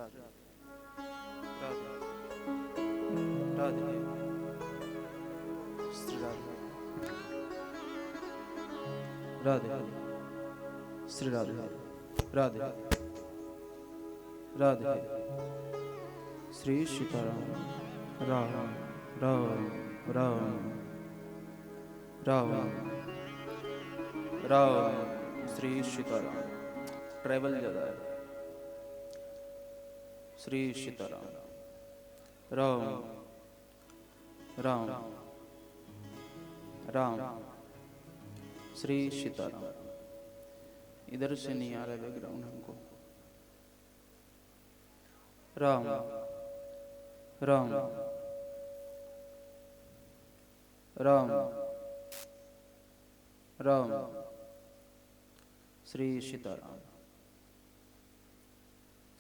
Radhe Shri Radhe Radhe Shri Radhe Radhe Radhe Shri Sitaram Ram Ram Ram Ram Ram Shri Sitaram travel ज्यादा है श्री सीताराम राम राम राम श्री सीताराम। इधर से नहीं आ रहा बैकग्राउंड हमको। राम राम राम राम श्री सीताराम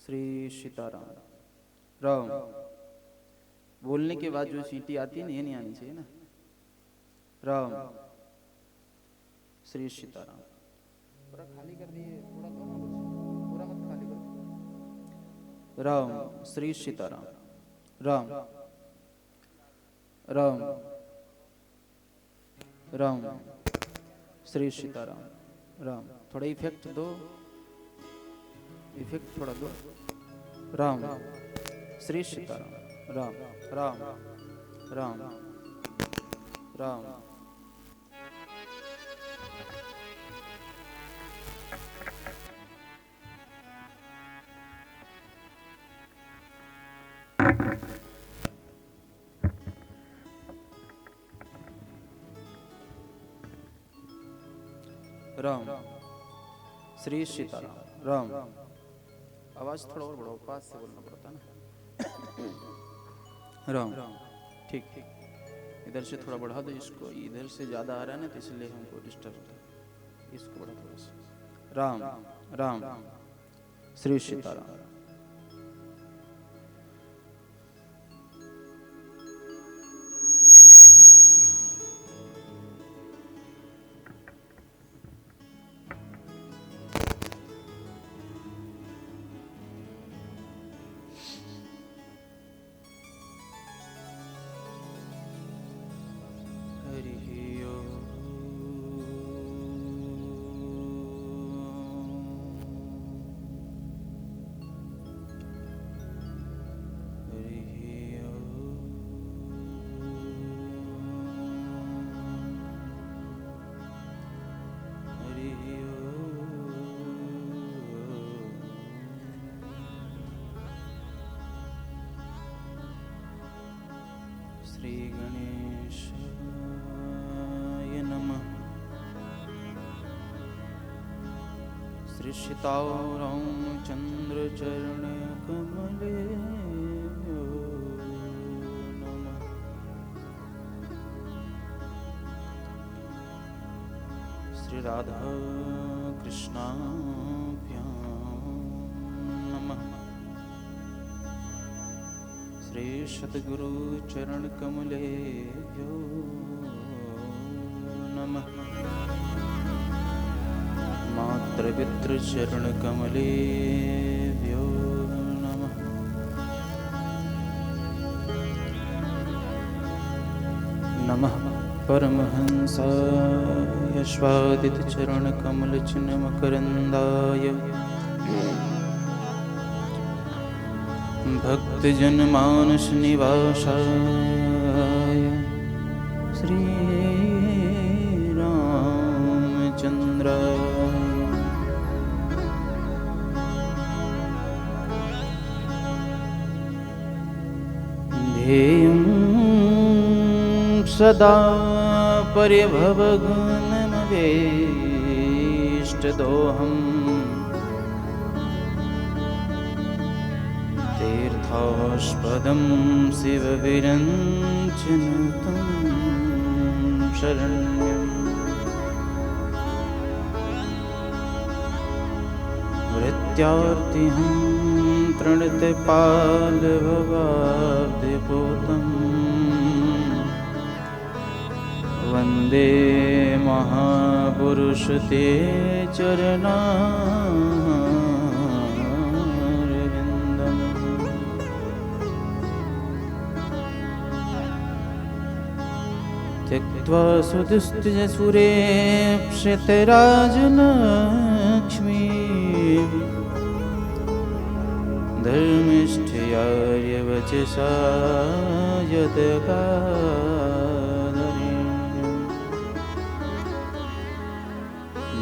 श्री सीताराम राम। बोलने के बाद जो सीटी आती है ना ये नहीं आनी चाहिए ना। राम श्री सीताराम। पूरा खाली कर दिए, थोड़ा दो ना, पूरा मत खाली करो। राम श्री सीताराम राम राम राम श्री सीताराम राम। थोड़ा इफेक्ट दो, इफेक्ट थोड़ा दो। राम श्री सीताराम राम राम राम राम राम श्री सीताराम राम। आवाज थोड़ा और बढ़ाओ, पास से बोलना पड़ता है ना। राम ठीक ठीक। इधर से थोड़ा बढ़ा दो इसको, इधर से ज्यादा आ रहा है ना तो इसलिए हमको डिस्टर्ब होता है। इसको बढ़ा थोड़ा सा। राम राम श्री सीताराम। श्री गणेशाय नमः। श्री सीतारामचंद्र चरण कमले नमः। श्री राधा कृष्णाभ्यां नमः। श्री सद्गुरु चरण कमलेभ्यो नमः। मातृपितृ चरण कमलेभ्यो नमः। नमः परमहंसाय स्वादित चरण कमल चिन्ह मकरंदाय। भक्तजन मानस निवासाय श्री रामचंद्राय। ध्येयं सदा परिभवगुणमवेष्टदोहम्। तीर्थास्पदं शिवविरञ्चनुतं शरण्यम्। वृत्यार्तिहं तृणतपालभवाब्धिपूतं। वन्दे महापुरुष ते चरणारविन्दम्। कृत्वा सुदुस्तुजसुरे क्षितराजलक्ष्मी धर्मिष्ठयार्यवचसा यत्कादरेण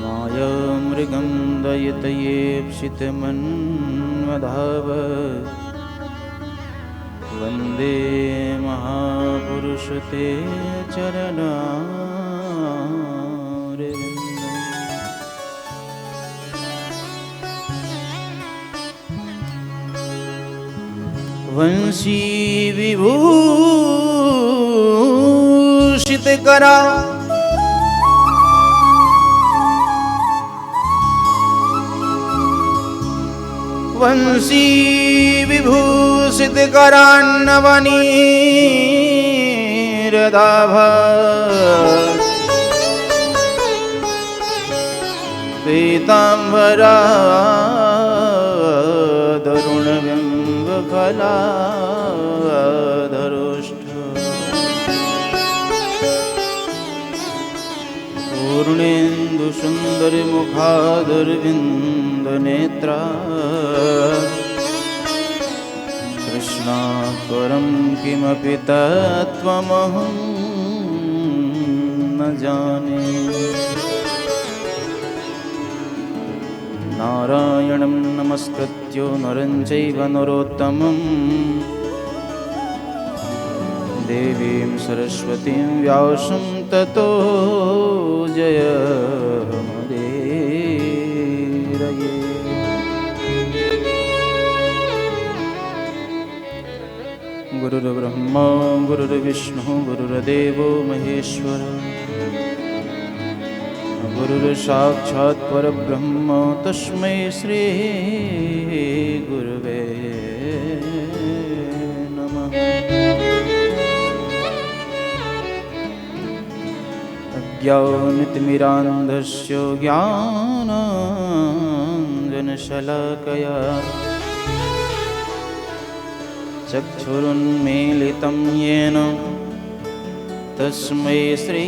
मायामृगं दयितयेप्सितमन्वधावत् वन्दे महापुरुष ते चरणारविन्दम्। वंशी विभूषित करा वंशी विभूषित करान्नवनीरदाभा पीताम्बरा दरुणबिम्बफलाधरोष्ठ पूर्णेन्दुसुन्दरमुखादरविन्दनेत्रा कृष्णात्परं किमपि तत्त्वमहं न जाने। नारायणं नमस्कृत्य नरं चैव नरोत्तमं देवीं सरस्वतीं व्यासं ततो जयमुदीरये। गुरुर्ब्रह्मा गुरुर्विष्णुः गुरुर्देवो महेश्वरः गुरुर्साक्षात् परब्रह्म तस्मै श्री गुरुवे नमः। अज्ञानतिमिरान्धस्य ज्ञानाञ्जनशलाकया चक्षुरुन्मीलितं येन तस्मै श्री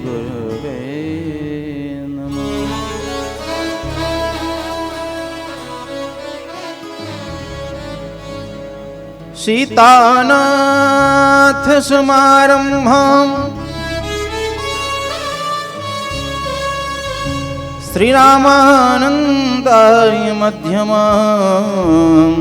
गुरुवे नमः। सीतानाथ समारम्भाम् श्रीरामानन्दाय मध्यमाम्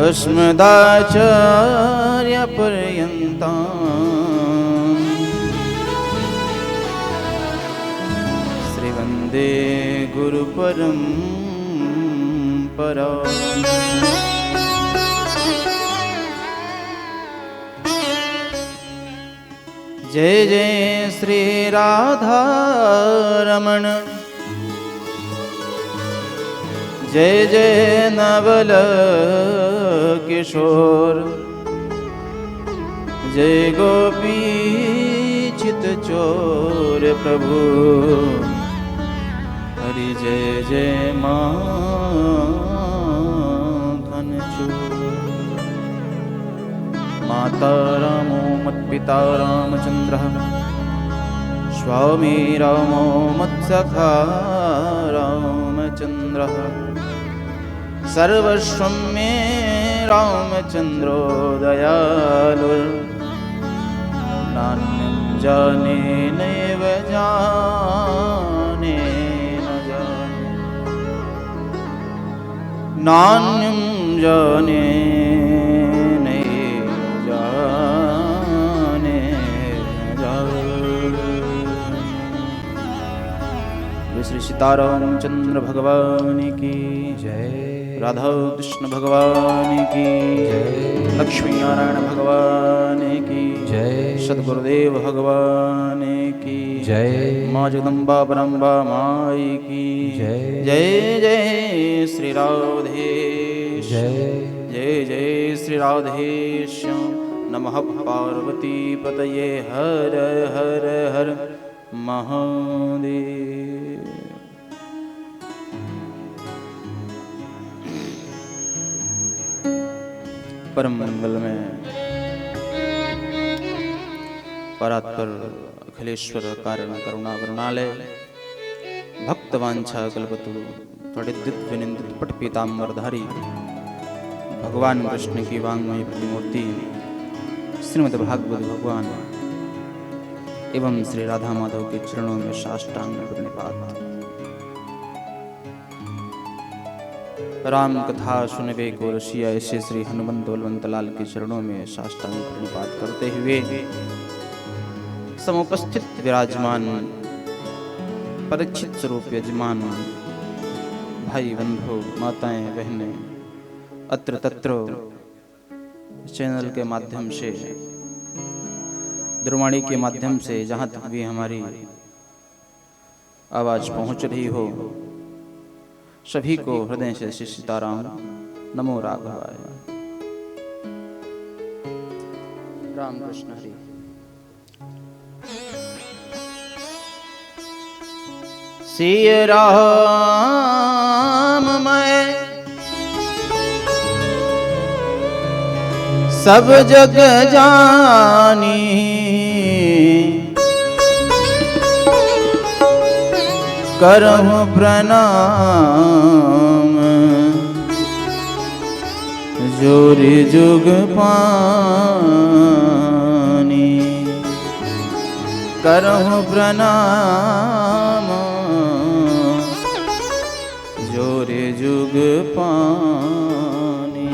अस्मदाचार्यपर्यन्ताम् श्रीवन्दे गुरुपरम्परा। जय जय श्री राधारमण जय जय नवल किशोर जय गोपी चित चोर प्रभु हरि जय जय माखन चोर। माता रामो मत्पिता रामचन्द्रः स्वामी रामो मत्सखा रामचन्द्रः सर्वस्वं मे रामचन्द्रो दयालुर् नान्यं जाने नैव जाने न जाने नान्यं जाने नैव जाने न जाने। श्री सीतारामचंद्र भगवान की जय। राधा कृष्ण भगवान की जय। लक्ष्मी नारायण भगवान की जय। सद्गुरुदेव भगवान की जय। माँ जगदम्बा परम्बा माई की जय। जय जय श्री राधेश जय जय श्री राधेश्याम। नमः पार्वती पतये हर हर हर महादेव। परम मंगल में परात्पर अखिलेश्वर कारण करुणा वरुणालय भक्तवांछा कल्पतु त्वरित विनिंदित पट पीतांबरधारी भगवान कृष्ण की वांग्मयी प्रतिमूर्ति श्रीमद् भागवत भगवान एवं श्री राधा माधव के चरणों में साष्टांग प्रणिपात। राम कथा सुनबे को रसिया ऐसे श्री हनुमंत बलवंत लाल के चरणों में साष्टांग प्रणिपात करते हुए समुपस्थित विराजमान परीक्षित स्वरूप यजमान भाई बंधु माताएं बहनें अत्र तत्र चैनल के माध्यम से दूरवाणी के माध्यम से जहाँ तक भी हमारी आवाज पहुँच रही हो सभी को हृदय से श्री सीताराम नमो राघवाय। राम कृष्ण हरि। सिय राम मैं सब जग जानी करहु प्रणाम जोरि जुग पानी करहु प्रणाम जोरि जुग पानी।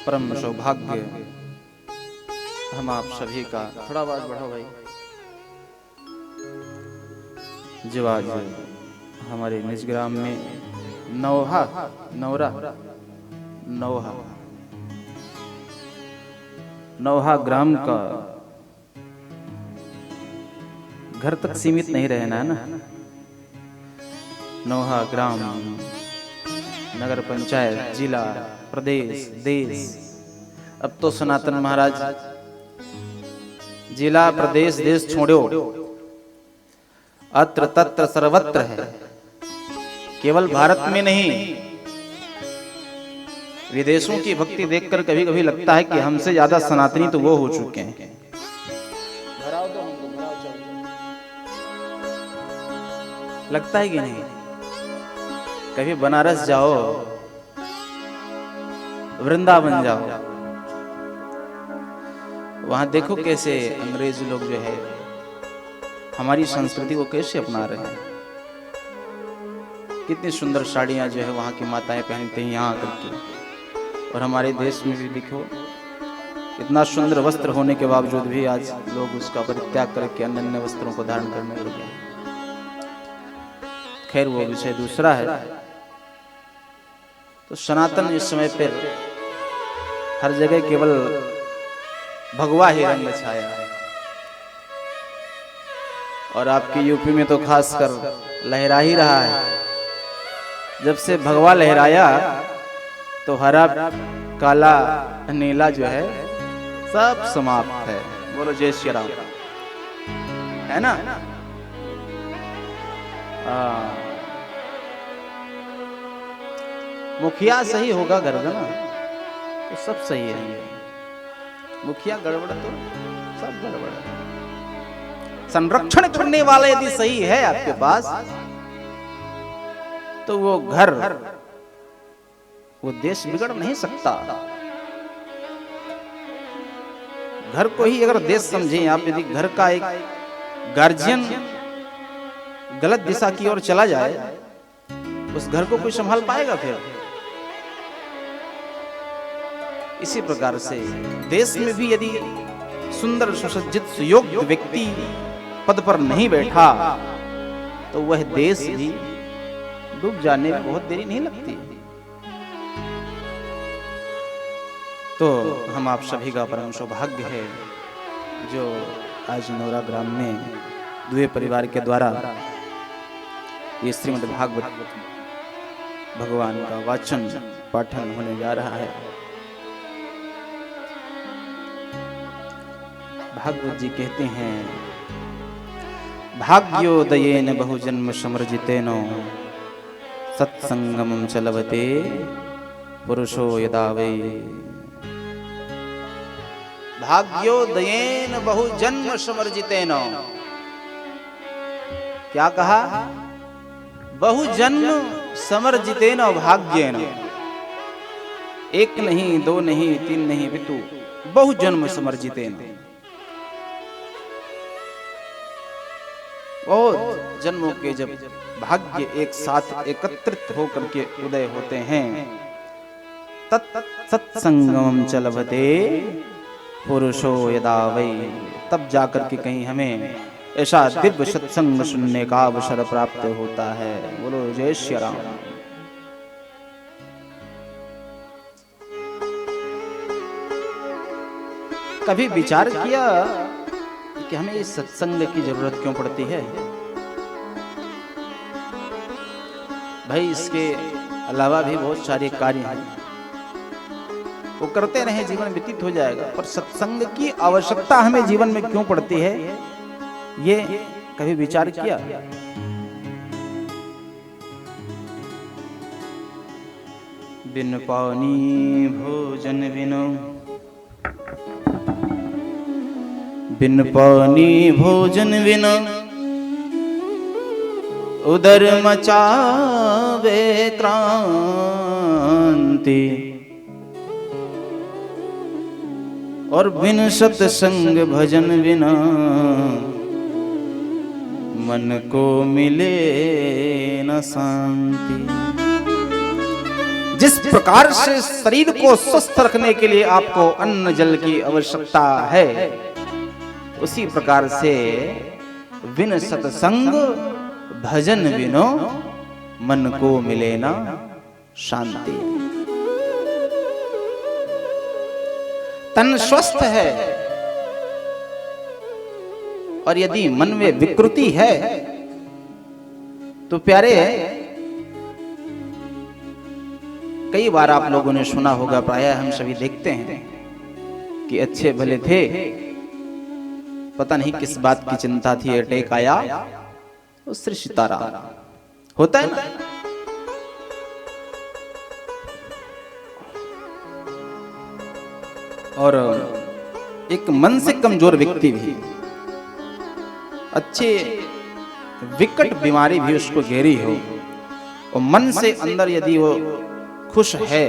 परम सौभाग्य हम आप सभी का, थोड़ा आवाज बढ़ाओ भाई, जो आज हमारे निज ग्राम में नौहा ग्राम का घर तक सीमित नहीं रहना है ना। नौहा ग्राम नगर पंचायत जिला प्रदेश देश, अब तो सनातन महाराज जिला प्रदेश देश छोड़ो अत्र तत्र सर्वत्र है। केवल भारत में नहीं, विदेशों की भक्ति देखकर कभी कभी लगता है कि हमसे ज्यादा सनातनी तो वो हो चुके हैं। लगता है कि नहीं? कभी बनारस जाओ, वृंदावन जाओ, वहां देखो कैसे अंग्रेज लोग जो है हमारी संस्कृति को कैसे अपना रहे हैं। कितनी सुंदर साड़ियां जो है वहां की माताएं पहनते हैं यहाँ आकर के। और हमारे देश में भी देखो इतना सुंदर वस्त्र होने के बावजूद भी आज लोग उसका परित्याग करके अन्य अन्य वस्त्रों को धारण करने लगे। खैर वो विषय दूसरा है। तो सनातन इस समय पर हर जगह केवल भगवा ही रंग छाया है। और आपके यूपी में तो खासकर लहरा ही रहा है। जब से भगवा लहराया तो हरा काला नीला जो है सब समाप्त है। बोलो जय श्री राम, है ना। मुखिया सही होगा गर्दना तो सब सही है। मुखिया गड़बड़ तो सब गड़बड़ है। संरक्षण करने वाला यदि सही है आपके पास तो वो घर वो देश बिगड़ नहीं सकता। घर को ही अगर देश समझें आप, यदि घर का एक गार्जियन गलत दिशा की ओर चला जाए उस घर को कोई संभाल पाएगा फिर? इसी प्रकार से देश में भी यदि सुंदर सुसज्जित सुयोग्य व्यक्ति पद पर नहीं बैठा तो वह देश भी डूब जाने में बहुत देरी नहीं लगती। तो हम आप सभी का परम सौभाग्य है जो आज नौरा ग्राम में दुए परिवार के द्वारा ये श्रीमद् भागवत भगवान का वाचन पाठन होने जा रहा है। भागवत जी कहते हैं, भाग्योदयेन बहुजन्म समर्जितेनो सत्संगमं च लभते पुरुषो यदा वै। भाग्योदयेन बहुजन्म समर्जितेन, क्या कहा? बहुजन्म समर्जितेन भाग्येन, एक नहीं, दो नहीं, तीन नहीं, पितु बहुजन्म समर्जितेन, बहुत जन्मों के जब भाग्य एक साथ एकत्रित होकर के उदय होते हैं, सत्संगमं च लभते पुरुषो यदा वै, तब जाकर के कहीं हमें ऐसा दिव्य सत्संग सुनने का अवसर प्राप्त होता है। बोलो जय श्री राम। कभी विचार किया कि हमें इस सत्संग की जरूरत क्यों पड़ती है? भाई इसके अलावा भी बहुत सारे कार्य हैं, वो करते रहे, जीवन व्यतीत हो जाएगा, पर सत्संग की आवश्यकता हमें जीवन में क्यों पड़ती है, ये कभी विचार किया? बिन पानी भोजन बिनो, बिन पानी भोजन बिना उदर मचावे क्रांति, और बिन सत्संग भजन बिना मन को मिले न शांति। जिस प्रकार से शरीर को स्वस्थ रखने के लिए आपको अन्न जल की आवश्यकता है, उसी प्रकार से बिन सत्संग भजन बिनो मन को मिले ना शांति। तन स्वस्थ है और यदि मन में विकृति है तो प्यारे, कई बार आप लोगों ने सुना होगा, प्रायः हम सभी देखते हैं कि अच्छे भले थे, पता नहीं किस बात की चिंता थी, अटैक आया, उससे सितारा होता है ना। और एक मन से कमजोर व्यक्ति भी, अच्छे विकट बीमारी भी उसको घेरी हो, और मन से अंदर यदि वो खुश है,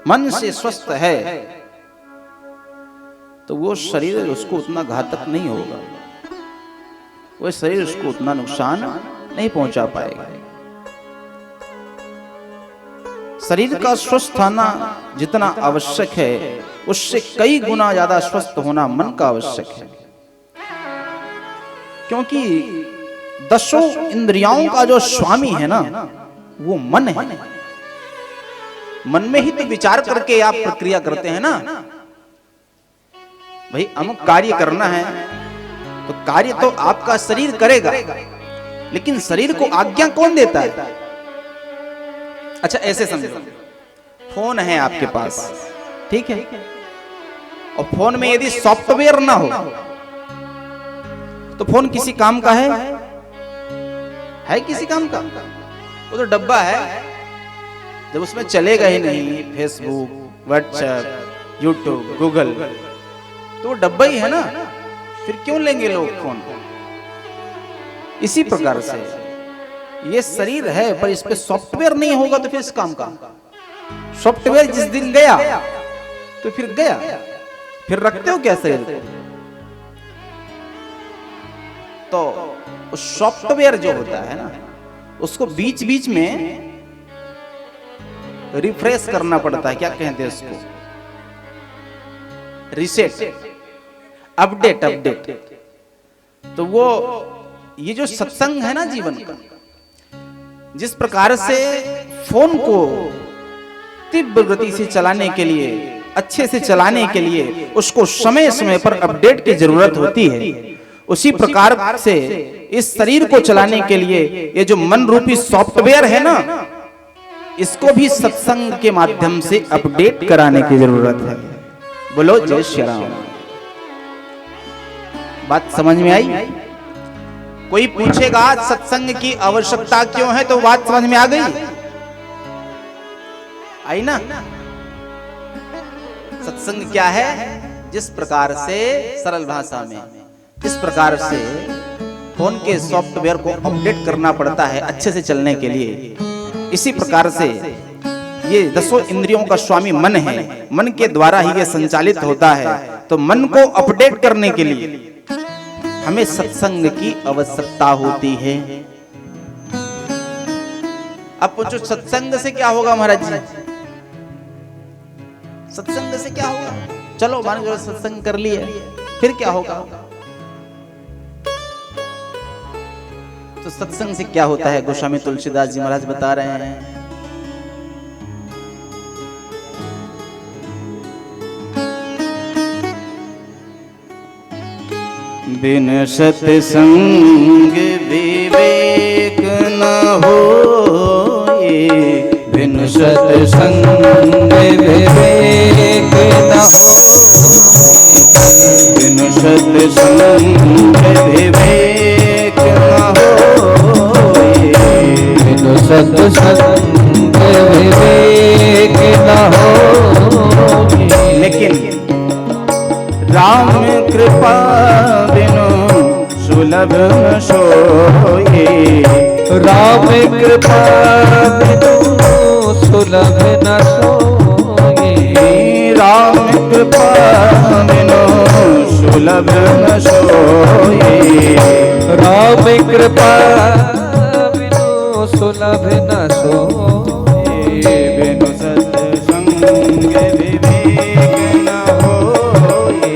मन से स्वस्थ है, तो वो शरीर उसको उतना घातक नहीं होगा, वो शरीर उसको उतना नुकसान नहीं पहुंचा पाएगा। शरीर का स्वस्थ होना जितना आवश्यक है, उससे कई गुना ज्यादा स्वस्थ होना मन का आवश्यक है, क्योंकि दसों इंद्रियों का जो स्वामी है ना, वो मन है। मन में ही तो विचार करके आप प्रक्रिया करते हैं ना। भाई अमुक कार्य करना है तो कार्य तो आपका शरीर करेगा, लेकिन शरीर को आज्ञा कौन देता है? अच्छा ऐसे समझो, फोन है आपके पास, ठीक है, और फोन में यदि सॉफ्टवेयर ना हो तो फोन किसी काम का है किसी काम का? वो तो डब्बा है, जब उसमें चलेगा ही नहीं फेसबुक, व्हाट्सएप, यूट्यूब, गूगल, तो वो डब्बा ही है ना, फिर क्यों लेंगे लोग फोन? इसी प्रकार से ये शरीर है, पर इस पे सॉफ्टवेयर नहीं होगा तो फिर इस काम का सॉफ्टवेयर जिस दिन गया तो फिर गया, फिर रखते हो क्या शरीर को? तो सॉफ्टवेयर जो होता है ना, उसको बीच बीच में रिफ्रेश करना पड़ता है, क्या कहते हैं उसको? Reset, update. तो वो ये जो सत्संग है ना जीवन का, जिस प्रकार से फोन को तीव्र गति से चलाने के लिए, अच्छे से चलाने के लिए उसको समय समय पर अपडेट की जरूरत होती है, उसी प्रकार से इस शरीर को चलाने के लिए ये जो मन रूपी सॉफ्टवेयर है ना, इसको भी सत्संग के माध्यम से अपडेट कराने की जरूरत है। बोलो जय श्री राम। बात समझ में आई? कोई पूछेगा सत्संग की आवश्यकता क्यों है, तो बात समझ में आ गई, आई ना? सत्संग क्या है? जिस प्रकार से सरल भाषा में, इस प्रकार से फोन के सॉफ्टवेयर को अपडेट करना पड़ता है अच्छे से चलने के लिए, इसी प्रकार से ये 10 इंद्रियों का स्वामी मन है, मन के द्वारा ही ये संचालित होता है। तो मन को अपडेट करने के लिए हमें सत्संग की आवश्यकता होती है। अब पूछो सत्संग से क्या होगा महाराज जी? सत्संग से क्या होगा? चलो मान लो सत्संग कर लिए, फिर क्या होगा? तो सत्संग से क्या होता है गोस्वामी तुलसीदास जी महाराज बता रहे हैं। बिन सत्संग विवेक न होए, बिन सत्संग विवेक न होए, बिन सत्संग विवेक न होए, बिन सत्संग विवेक न होए। लेकिन राम कृपा बिनु सुलभ न सोए, राम कृपा बिनु सुलभ न सोए, राम कृपा बिनु सुलभ न सोए, राम कृपा बिनु सुलभ न सोए, बिनु सत्संग विवेक न होए,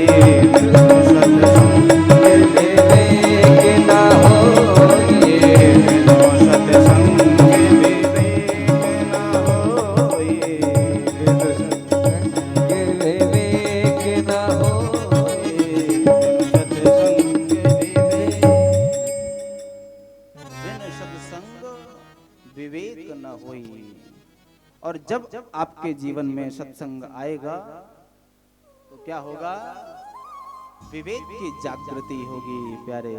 और जब आपके जीवन में सत्संग आएगा तो क्या होगा? विवेक की जागृति होगी प्यारे,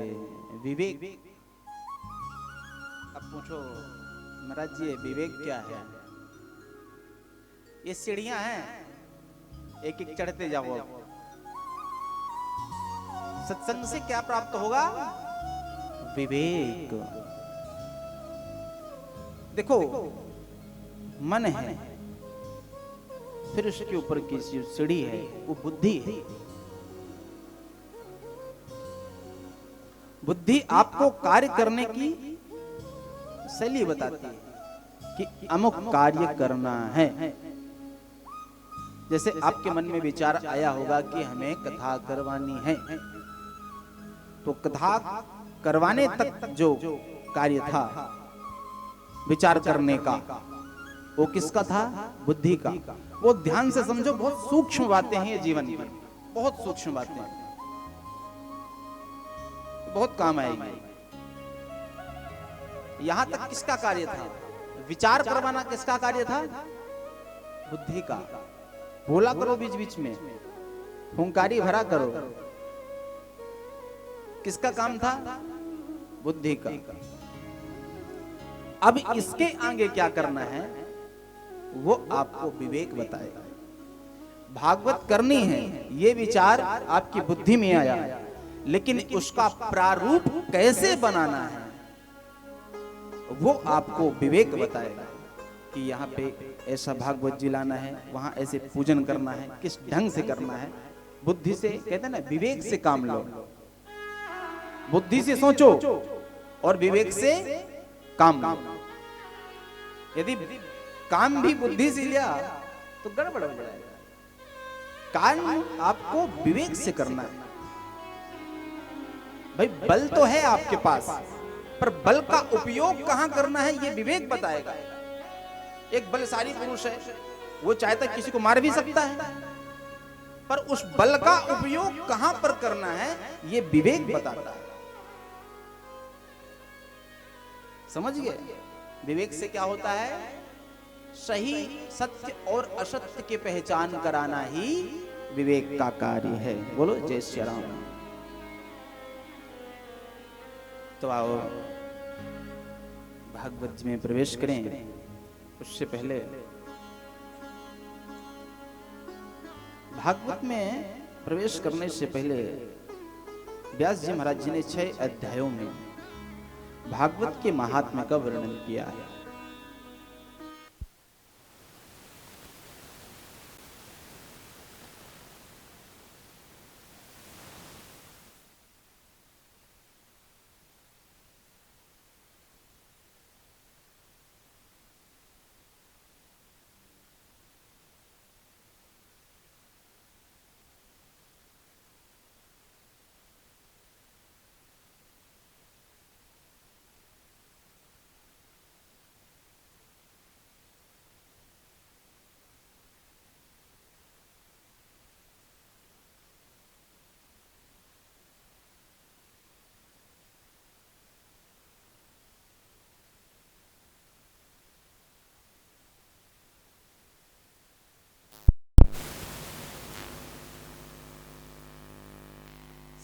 विवेक। अब पूछो महाराज जी विवेक क्या है? ये सीढ़ियां हैं, एक एक चढ़ते जाओ। सत्संग से क्या प्राप्त होगा? विवेक। देखो मन है, फिर उसके ऊपर की सीढ़ी है वो बुद्धि है। बुद्धि आपको कार्य करने की शैली बताती है कि अमुक कार्य करना है। जैसे आपके मन में विचार आया होगा कि हमें कथा करवानी है, तो कथा करवाने तक जो कार्य था विचार करने का, वो किसका था? बुद्धि का। वो ध्यान से समझो, बहुत सूक्ष्म बातें हैं ये जीवन की, बहुत सूक्ष्म बातें, बहुत काम आएगी। यहां तक किसका कार्य था? विचार करवाना किसका कार्य था? बुद्धि का। बोला करो बीच बीच में, हुंकारी भरा करो, किसका काम था? बुद्धि का। अब इसके आगे क्या करना है वो आपको विवेक बताएगा। भागवत करनी है, ये विचार आपकी बुद्धि में आया, लेकिन उसका प्रारूप कैसे बनाना है वो आपको विवेक बताएगा कि यहाँ पे ऐसा भागवत जी लाना है, वहां ऐसे पूजन करना है, किस ढंग से करना है। बुद्धि से कहते हैं ना, विवेक से काम लो, बुद्धि से सोचो और विवेक से काम लो। यदि काम भी बुद्धि से लिया तो गड़बड़ हो जाएगा। काम आपको विवेक से करना है। भाई बल तो है आपके पास, पर बल का उपयोग कहां करना है ये विवेक बताएगा। एक बलशाली पुरुष है, वो चाहता किसी को मार भी सकता है, पर उस बल का उपयोग कहां पर करना है ये विवेक बताता है। समझ गए? विवेक से क्या होता है? सही सत्य और असत्य की पहचान कराना ही विवेक का कार्य है। बोलो जय श्री राम। तो आओ भागवत जी में प्रवेश करें। उससे पहले भागवत में प्रवेश करने से पहले व्यास जी महाराज जी ने 6 अध्यायों में भागवत के महात्म्य का वर्णन किया है।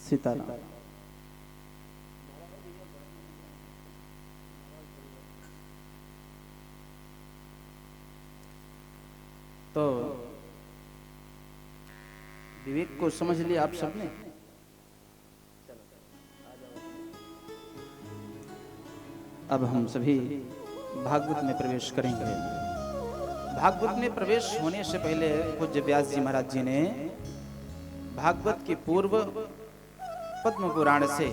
सीताराम। तो विवेक को समझ लिया आप सबने। अब हम सभी भागवत में प्रवेश करेंगे। भागवत में प्रवेश होने से पहले पूज्य व्यास जी महाराज जी ने भागवत के पूर्व पद्म पुराण से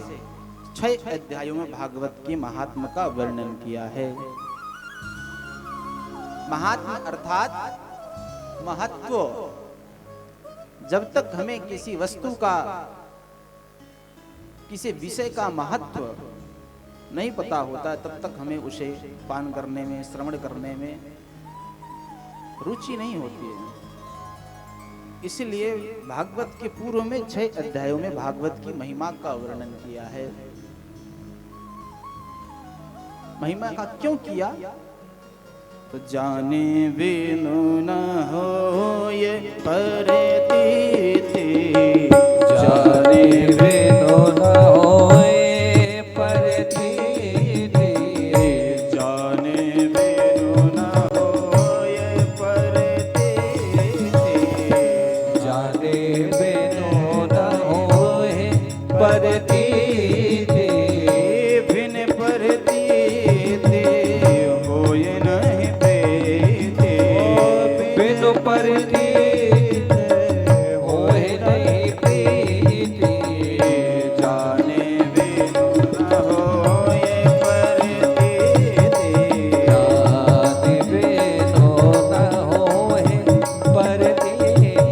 6 अध्यायों में भागवत के महात्म का वर्णन किया है। महात्म अर्थात महत्व। जब तक हमें किसी वस्तु का, किसी विषय का महत्व नहीं पता होता तब तक हमें उसे पान करने में, श्रवण करने में रुचि नहीं होती है। इसलिए भागवत के पूर्व में 6 अध्यायों में भागवत की महिमा का वर्णन किया है। महिमा का क्यों किया? तो जाने बिनु न होए परतीति, जाने बिनु न होए परतीति, जाने बिनु न होए परतीति, जाने बिनु न होए परतीति, बिन परतीति होए नहीं प्रीति, बिनु परतीति होए नहीं प्रीति, जाने बिनु न होए परतीति, जाने बिनु न होए परतीति,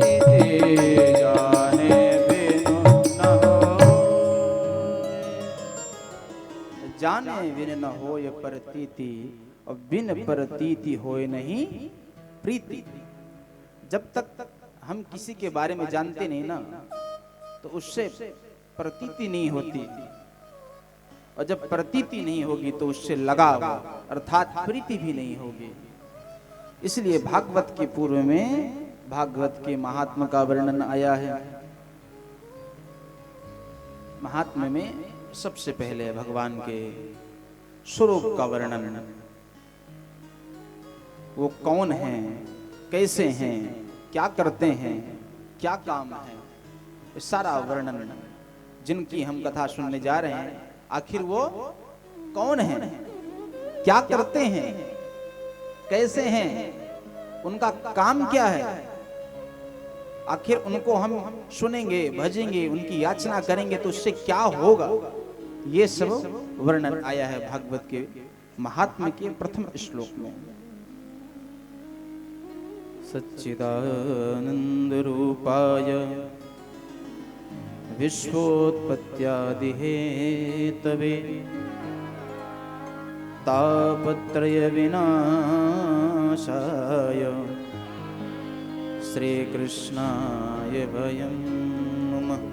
जाने बिनु न जाने बिन न होय परतीति, और बिन परतीति होय नहीं प्रीति। जब तक हम किसी के बारे में जानते नहीं ना, तो उससे प्रतीति नहीं होती, और जब प्रतीति नहीं होगी तो उससे लगाव अर्थात प्रीति भी नहीं होगी। इसलिए भागवत के पूर्व में भागवत के महात्मा का वर्णन आया है। महात्मा में सबसे पहले भगवान के स्वरूप का वर्णन, वो कौन हैं, कैसे हैं, क्या करते हैं, क्या काम है, इस सारा वर्णन जिनकी हम कथा सुनने जा रहे हैं। आखिर वो कौन हैं, क्या करते हैं, कैसे हैं, उनका काम क्या है, आखिर उनको हम सुनेंगे, भजेंगे, उनकी याचना करेंगे तो उससे क्या होगा, ये सब वर्णन आया है भागवत के महात्म्य के प्रथम श्लोक में। सच्चिदानंद रूपाय विश्वोत्पत्त्यादि हेतवे तापत्रय विनाशाय श्री कृष्णाय वयं नमः।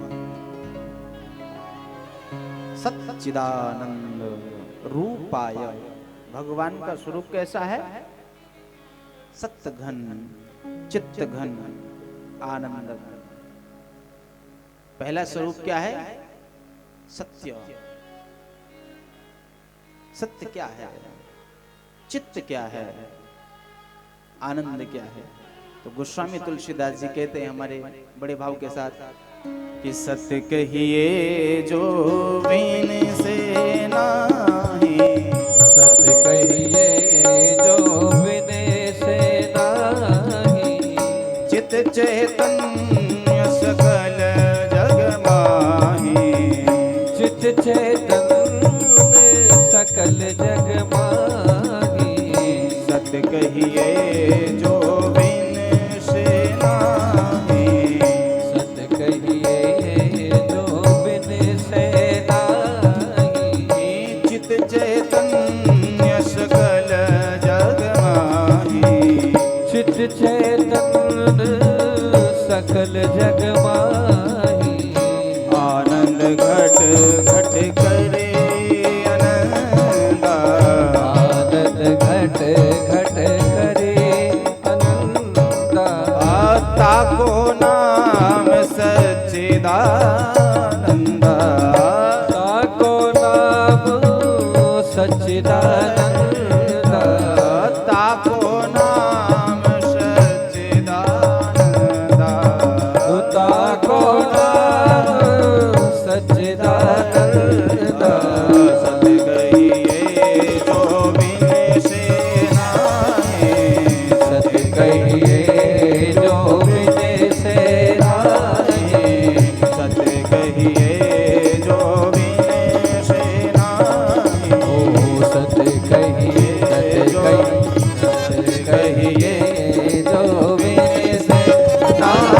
सच्चिदानंद रूपाय, भगवान का स्वरूप कैसा है? सत्य घन, चित्त घन, आनंद घन। पहला स्वरूप क्या है? सत्य। सत्य क्या है, चित्त क्या है, आनंद क्या है। तो गोस्वामी तुलसीदास जी कहते हैं हमारे बड़े भाव के साथ कि सत्य कहिए जो बिन से नाही, सत्य कहिए जो बिन से नाही, चित चैतन्य सकल जग माही, चित चैतन्य सकल जग माही। सत्य कहिए जो बिन से नाही, सत्य कहिए जो बिन से नाही, चित चैतन्य सकल जग माही, चित चैतन्य सकल जग माही। आनंद घट घट करे आनंदा, आनंद घट घट करे आनंदा, ताको नाम सच्चिदानंदा, ताको नाम सच्चिदानंदा, ताको नाम सच्चिदानंदा, ताको नाम सच्चिदानंदा। सत्य कहिए जो बिन से नाही, सत्य कहिए जो बिन से नाही, सत्य कहिए जो बिन से नाही, ओ सत्य कहिए, सत्य कहिए जो बिन से नाही।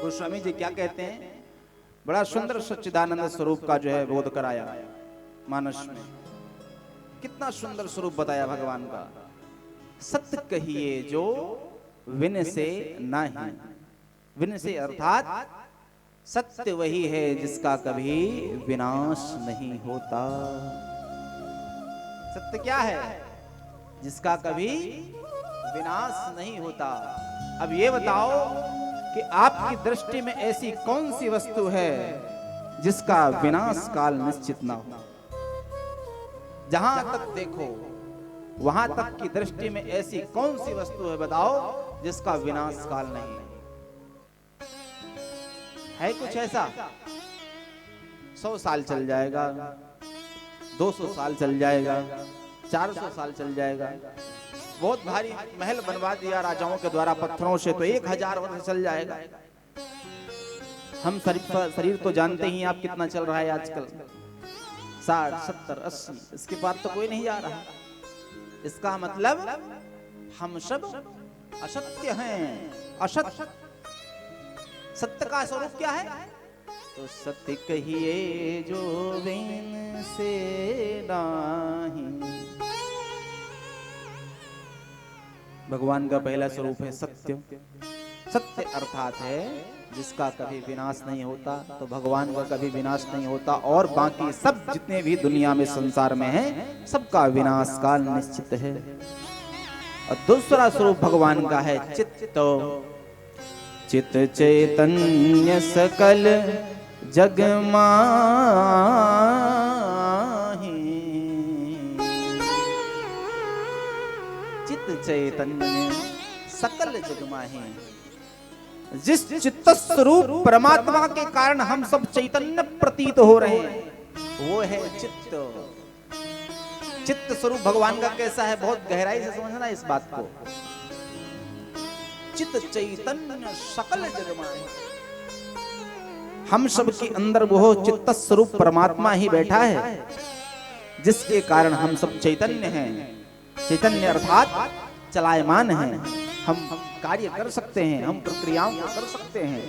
गोस्वामी जी क्या कहते हैं, बड़ा सुंदर सच्चिदानंद स्वरूप का जो है बोध कराया मानस में। कितना सुंदर स्वरूप बताया भगवान का। सत्य कहिए जो विन से नाही, विन से अर्थात सत्य वही है जिसका कभी विनाश नहीं होता। सत्य क्या है, जिसका कभी विनाश नहीं होता। अब ये बताओ कि आपकी दृष्टि में ऐसी कौन सी वस्तु है जिसका विनाश काल निश्चित ना हो। जहां तक देखो वहां तक की दृष्टि में ऐसी कौन सी वस्तु है बताओ जिसका विनाश काल नहीं है। कुछ ऐसा 100 साल चल जाएगा, 200 साल चल जाएगा, 400 साल चल जाएगा। बहुत भारी महल बनवा दिया राजाओं के द्वारा पत्थरों से तो 1000 वर्ष चल जाएगा। हम शरीर तो जानते ही आप कितना चल रहा है आजकल, 60, 70, 80, इसके बाद तो कोई नहीं जा रहा। इसका मतलब हम सब असत्य हैं। असत्य, सत्य का स्वरूप क्या है? तो सत्य कहिए जो बिन से नाही। भगवान का पहला स्वरूप है सत्य। सत्य अर्थात है जिसका कभी विनाश नहीं होता। तो भगवान का कभी विनाश नहीं होता और बाकी सब जितने भी दुनिया में संसार में हैं सबका विनाश काल निश्चित है। और दूसरा स्वरूप भगवान का है चित्त। चित चैतन्य सकल जग माही। चित चैतन्य सकल जग माही। जिस चित्त स्वरूप परमात्मा के कारण हम सब चैतन्य प्रतीत हो रहे हैं वो है चित्त। चित्त स्वरूप भगवान का कैसा है, बहुत गहराई से समझना इस बात को। चित्त चैतन्य सकल जग माही। हम सब के अंदर वो चित्त स्वरूप परमात्मा ही बैठा है जिसके कारण हम सब चैतन्य हैं। चैतन्य अर्थात चलायमान हैं। हम कार्य कर सकते हैं, हम प्रक्रियाओं को कर सकते हैं।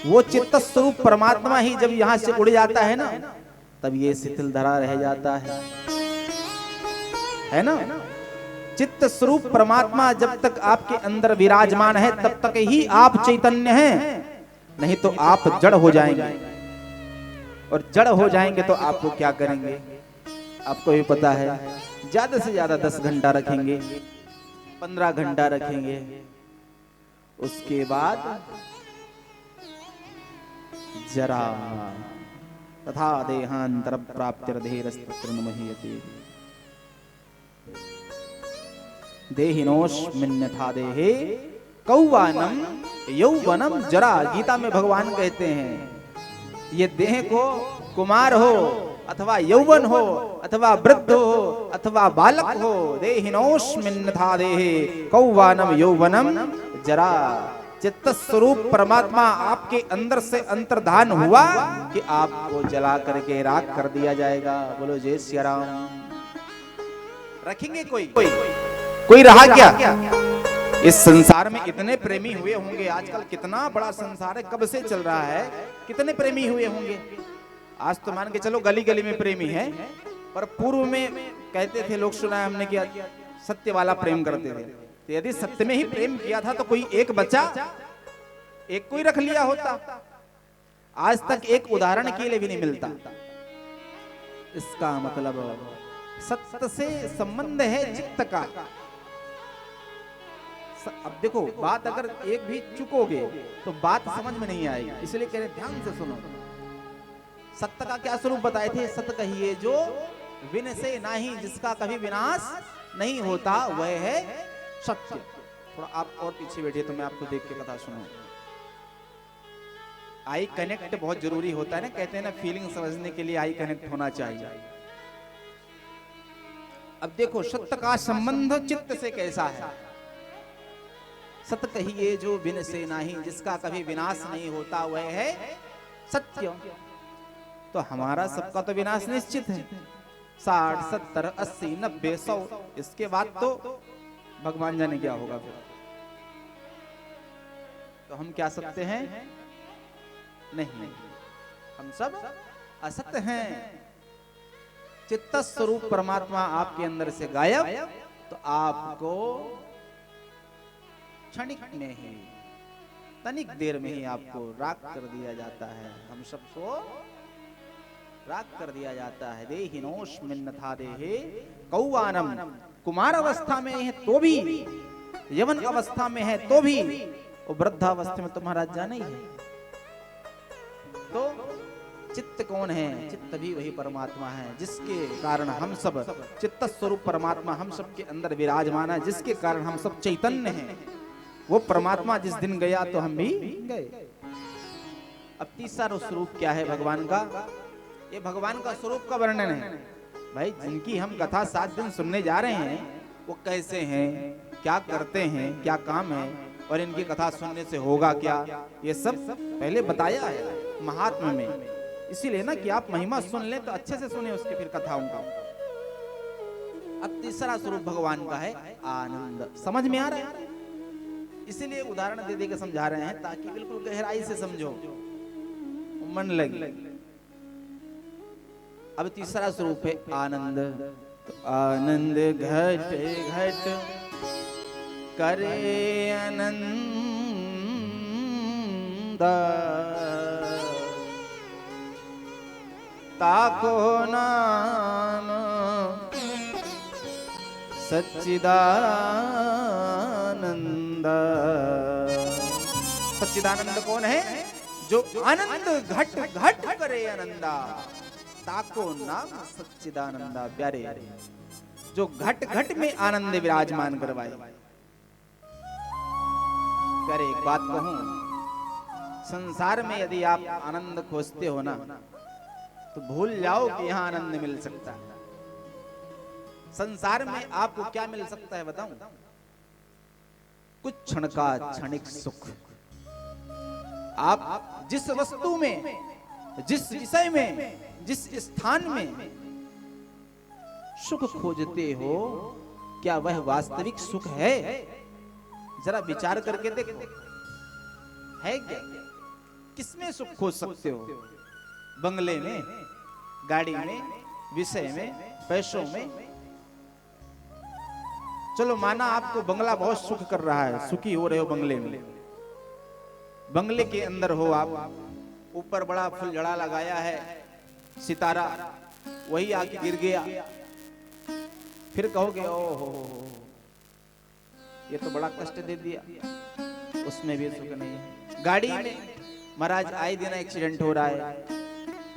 वो चित्त स्वरूप परमात्मा ही जब यहां से उड़ जाता है ना तब ये शिथिल धरा रह जाता है ना। चित्त स्वरूप परमात्मा जब तक आपके अंदर विराजमान है तब तक ही आप चैतन्य हैं, नहीं तो आप जड़ हो जाएंगे। और जड़ हो जाएंगे तो आपको क्या करेंगे आपको भी पता है। ज्यादा से ज्यादा 10 घंटा रखेंगे, 15 घंटा रखेंगे, उसके बाद जरा तथा देहांतर प्राप्तिर्धीरस्तत्र न महीयते देहिनोस्मिन्यथा देहे कौवानम यौवनम जरा। गीता में भगवान कहते हैं ये देह को कुमार हो अथवा यौवन हो अथवा वृद्ध हो अथवा बालक हो, देहिनोस्मिन्यथा देहे कौवानम यौवनम जरा। चित्त स्वरूप परमात्मा आपके अंदर से अंतर्धान हुआ कि आपको जला करके राख कर दिया जाएगा। बोलो जय सिया राम। रखेंगे कोई रहा क्या? इस संसार में इतने प्रेमी हुए होंगे। आजकल कितना बड़ा संसार है, कब से चल रहा है, कितने प्रेमी हुए होंगे। आज तो मान के चलो गली गली में प्रेमी है, पर पूर्व में कहते थे लोग, सुना है हमने कि सत्य वाला प्रेम करते थे। तो यदि सत्य में ही प्रेम किया था तो कोई एक बच्चा, एक कोई रख लिया होता। आज तक एक उदाहरण के लिए भी नहीं मिलता। इसका मतलब सत्य से संबंध है चित्त का। अब देखो, बात अगर एक भी चुकोगे तो बात समझ में नहीं आएगी, इसलिए कह रहे ध्यान से सुनो। सत्य का क्या स्वरूप बताए थे? सत्य कहिए जो विनसे नाही, जिसका कभी विनाश नहीं होता, वह है सत्य। थोड़ा आप और पीछे बैठिए तो मैं आपको देख के कथा सुनाऊं। आई कनेक्ट बहुत जरूरी होता है ना, कहते हैं ना फीलिंग समझने के लिए आई कनेक्ट होना चाहिए। अब देखो, सत्य का संबंध चित्त से कैसा है? सत्य कहिए जो विनसे नाही, जिसका कभी विनाश नहीं होता, वह है सत्य। तो हमारा सबका तो विनाश निश्चित है। 60, 70, 80, 90, 100, इसके बाद तो भगवान जाने क्या होगा फिर। तो हम क्या सत्य हैं? नहीं, हम सब असत्य हैं। चित्त स्वरूप परमात्मा आपके अंदर से गायब, तो आपको क्षणिक में ही, तनिक देर में ही आपको राख कर दिया जाता है। हम सबको राख कर दिया जाता है। देहिनोस्मिन्यथा देहे कौवानम। कुमार अवस्था में है तो भी, यवन अवस्था में है तो भी, और वृद्धावस्था में तो महाराज जाना ही है। तो चित्त कौन है? चित्त भी वही परमात्मा है, जिसके कारण हम सब, चित्त स्वरूप परमात्मा हम सब के अंदर विराजमान है, जिसके कारण हम सब चैतन्य हैं। वो परमात्मा जिस दिन गया तो हम भी गए। अब तीसरा स्वरूप क्या है भगवान का? ये भगवान का स्वरूप का वर्णन है। भाई, जिनकी हम कथा 7 दिन सुनने जा रहे हैं, वो कैसे हैं, क्या करते हैं, क्या काम है, और इनकी कथा सुनने से होगा क्या, ये सब पहले बताया है महात्मा में। इसीलिए ना कि आप महिमा सुन लें तो अच्छे से सुने उसके फिर कथाओं का। अब तीसरा स्वरूप भगवान का है आनंद। समझ में आ रहा है? इसीलिए उदाहरण दे दे के समझा रहे हैं, ताकि बिल्कुल गहराई से समझो, मन लगे। अब तीसरा स्वरूप है आनंद। तो आनंद घट घट करे आनंद, ताको नाम सच्चिदानंद। सच्चिदानंद कौन है? जो आनंद घट घट करे आनंदा, ताको नाम सच्चिदानंदा। प्यारे, जो घट घट में आनंद विराजमान करवाए। प्यारे, एक बात कहूं, संसार में यदि आप आनंद खोजते हो ना, तो भूल जाओ कि यहां आनंद मिल सकता है। संसार में आपको क्या मिल सकता है बताऊं? कुछ क्षण का क्षणिक सुख। आप जिस वस्तु में, जिस विषय में, जिस स्थान में सुख खोजते हो, क्या वह वास्तविक सुख है? जरा विचार करके देखो, है क्या? किसमें सुख खोज सकते हो? बंगले में, गाड़ी में, विषय में, पैसों में? चलो माना आपको बंगला बहुत सुख कर रहा है, सुखी हो रहे हो बंगले में। बंगले के अंदर हो आप, ऊपर बड़ा फुलझड़ा लगाया है, सितारा, वही आके गिर गया, फिर कहोगे ओहो ये तो बड़ा कष्ट दे दिया, उसमें भी सुख नहीं है। गाड़ी में महाराज आए दिन एक्सीडेंट हो रहा है,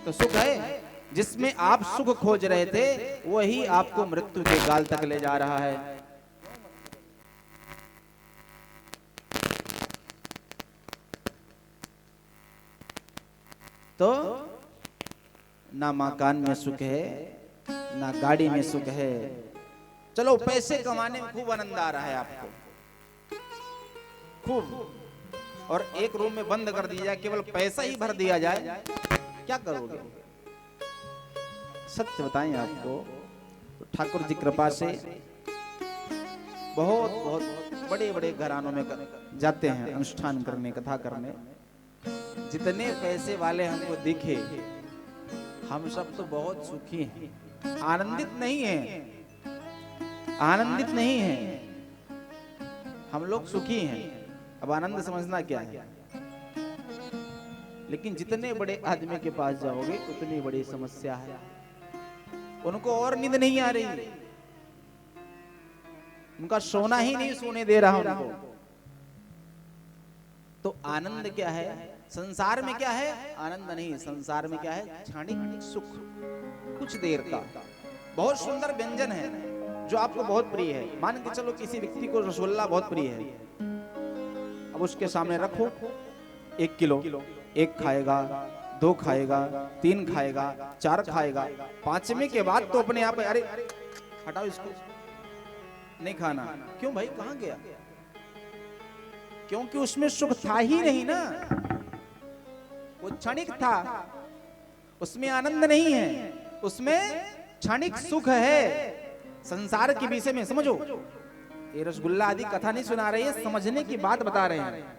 तो सुख है? जिसमें आप सुख खोज रहे थे वही आपको मृत्यु के गाल तक ले जा रहा है। तो ना मकान में सुख है, ना गाड़ी में सुख है। चलो पैसे कमाने में खूब आनंद आ रहा है आपको, खूब, और एक रूम में बंद कर दिया जाए, केवल पैसा ही भर दिया जाए, क्या करोगे? सत्य बताएं आपको, तो ठाकुर जी कृपा से बहुत बहुत बड़े बड़े घरानों में जाते हैं अनुष्ठान करने, कथा करने। जितने पैसे वाले हमको दिखे, हम सब तो बहुत सुखी हैं, आनंदित नहीं हैं, आनंदित नहीं हैं, हम लोग सुखी हैं। अब आनंद समझना क्या है? लेकिन जितने बड़े आदमी के पास जाओगे उतनी बड़ी समस्या है, उनको और नींद नहीं आ रही, उनका सोना ही नहीं सोने दे रहा उनको। तो आनंद क्या है? संसार में क्या है? आनंद नहीं, संसार में क्या है? क्षणिक सुख, कुछ देर का। बहुत सुंदर व्यंजन है जो आपको बहुत प्रिय है, मान के चलो किसी व्यक्ति को रसगुल्ला बहुत प्रिय है, अब उसके सामने रखो 1 किलो, 1 खाएगा, 2 खाएगा, 3 खाएगा, 4 खाएगा, 5वें के बाद तो अपने आप अरे हटाओ इसको, नहीं खाना। क्यों भाई, कहां गया? क्योंकि उसमें सुख था ही नहीं ना, वो क्षणिक था, उसमें आनंद नहीं है, उसमें क्षणिक सुख है। संसार के विषय में समझो, ये रसगुल्ला आदि कथा नहीं सुना रहे हैं, समझने की बात बता रहे हैं।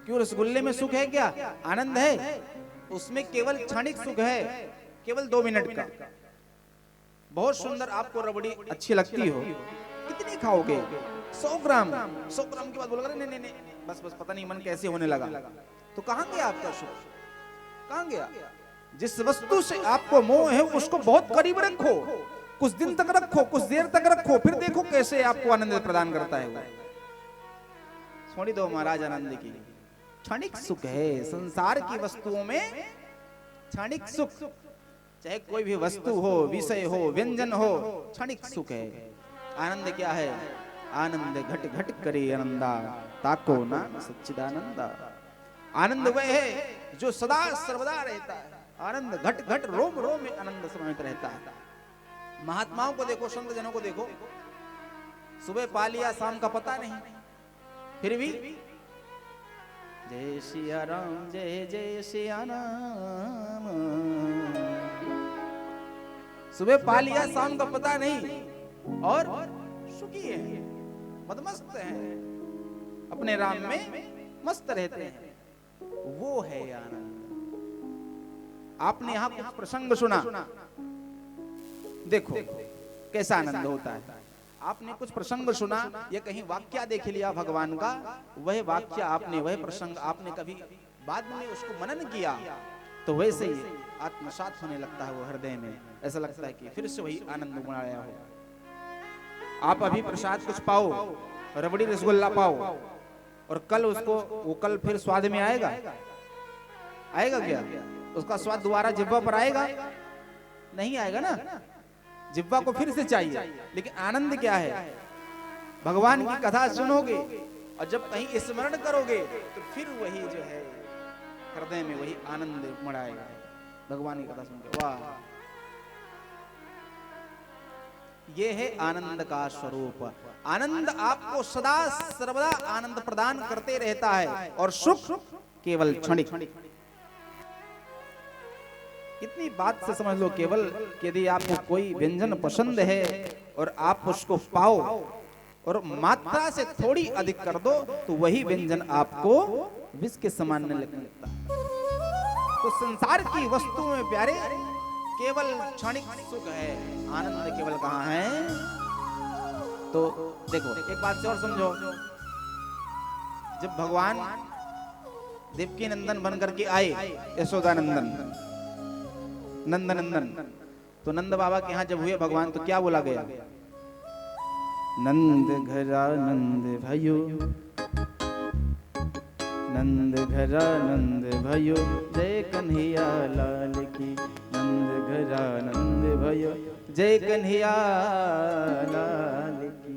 क्यों रसगुल्ले में सुख है? क्या आनंद है? उसमें केवल क्षणिक सुख है, केवल 2 मिनट का। बहुत सुंदर आपको रबड़ी अच्छी लगती हो, कितनी खाओगे? 100 ग्राम, 100 ग्राम के बाद बोलोगे नहीं नहीं नहीं, बस बस पता नहीं मन कैसे होने लगा। तो कहां गया आपका सुख? कहां गया? जिस वस्तु से आपको मोह है उसको बहुत करीब रखो, कुछ दिन तक रखो, कुछ देर तक रखो, फिर देखो कैसे आपको आनंद प्रदान करता है वो। छोड़ी दो महाराज आनंद की, क्षणिक सुख है संसार की वस्तुओं में, क्षणिक सुख, चाहे कोई भी वस्तु हो, विषय हो, व्यंजन हो, क्षणिक सुख है। आनंद क्या है? आनंद घट घट करे आनंदा, ताको नाम सच्चिदानंदा। आनंद वह है जो सदा सर्वदा रहता है, आनंद घट घट रोम रोम में आनंद समाहित रहता है। महात्माओं को देखो, संत जनों को देखो, सुबह पा लिया, शाम का पता नहीं, फिर भी जय सिया राम, जय जय सिया राम, सुबह पा लिया, शाम का पता नहीं, और सुखी है, मदमस्त है, अपने राम में मस्त रहते हैं। वो है आनंद। आपने यहां कुछ प्रसंग सुना, देखो कैसा आनंद होता है। आपने कुछ प्रसंग सुना या कहीं वाक्य देख लिया भगवान का, वह वाक्य आपने, वह प्रसंग आपने कभी बाद में उसको मनन किया, तो वैसे ही आत्मसात होने लगता है वो हृदय में। ऐसा लगता है कि फिर से वही आनंद उमड़ाया हो। आप अभी प्रसाद कुछ पाओ, रबड़ी रसगुल्ला पाओ, और कल उसको, वो कल फिर स्वाद में आएगा? आएगा क्या? उसका स्वाद दोबारा जिह्वा पर आएगा? नहीं आएगा ना, जिह्वा को फिर से चाहिए। लेकिन आनंद क्या है? भगवान की कथा सुनोगे और जब कहीं स्मरण करोगे तो फिर वही जो है हृदय में वही आनंद उमड़ाएगा भगवान की कथा सुनकर। वाह, ये है आनंद का स्वरूप। आनंद आपको सदा सर्वदा आनंद प्रदान करते रहता है, और सुख केवल क्षणिक। इतनी बात से समझ लो, केवल यदि आपको कोई व्यंजन पसंद है और आप उसको पाओ और मात्रा से थोड़ी अधिक कर दो, तो वही व्यंजन आपको विष के समान लगता है। तो संसार की वस्तुओं में प्यारे केवल क्षणिक सुख है, आनंद केवल कहाँ है? तो देखो एक बात से और समझो, जब भगवान देवकी नंदन बन करके आए, यशोदा नंदन, नंद नंदन, तो नंद बाबा के यहाँ जब हुए भगवान, तो क्या बोला गया? नंद घरा नंद भयो, नंद घरा नंद भयो जय कन्हैया लाल की, नंद घरा नंद भयो जय कन्हैया लाल की।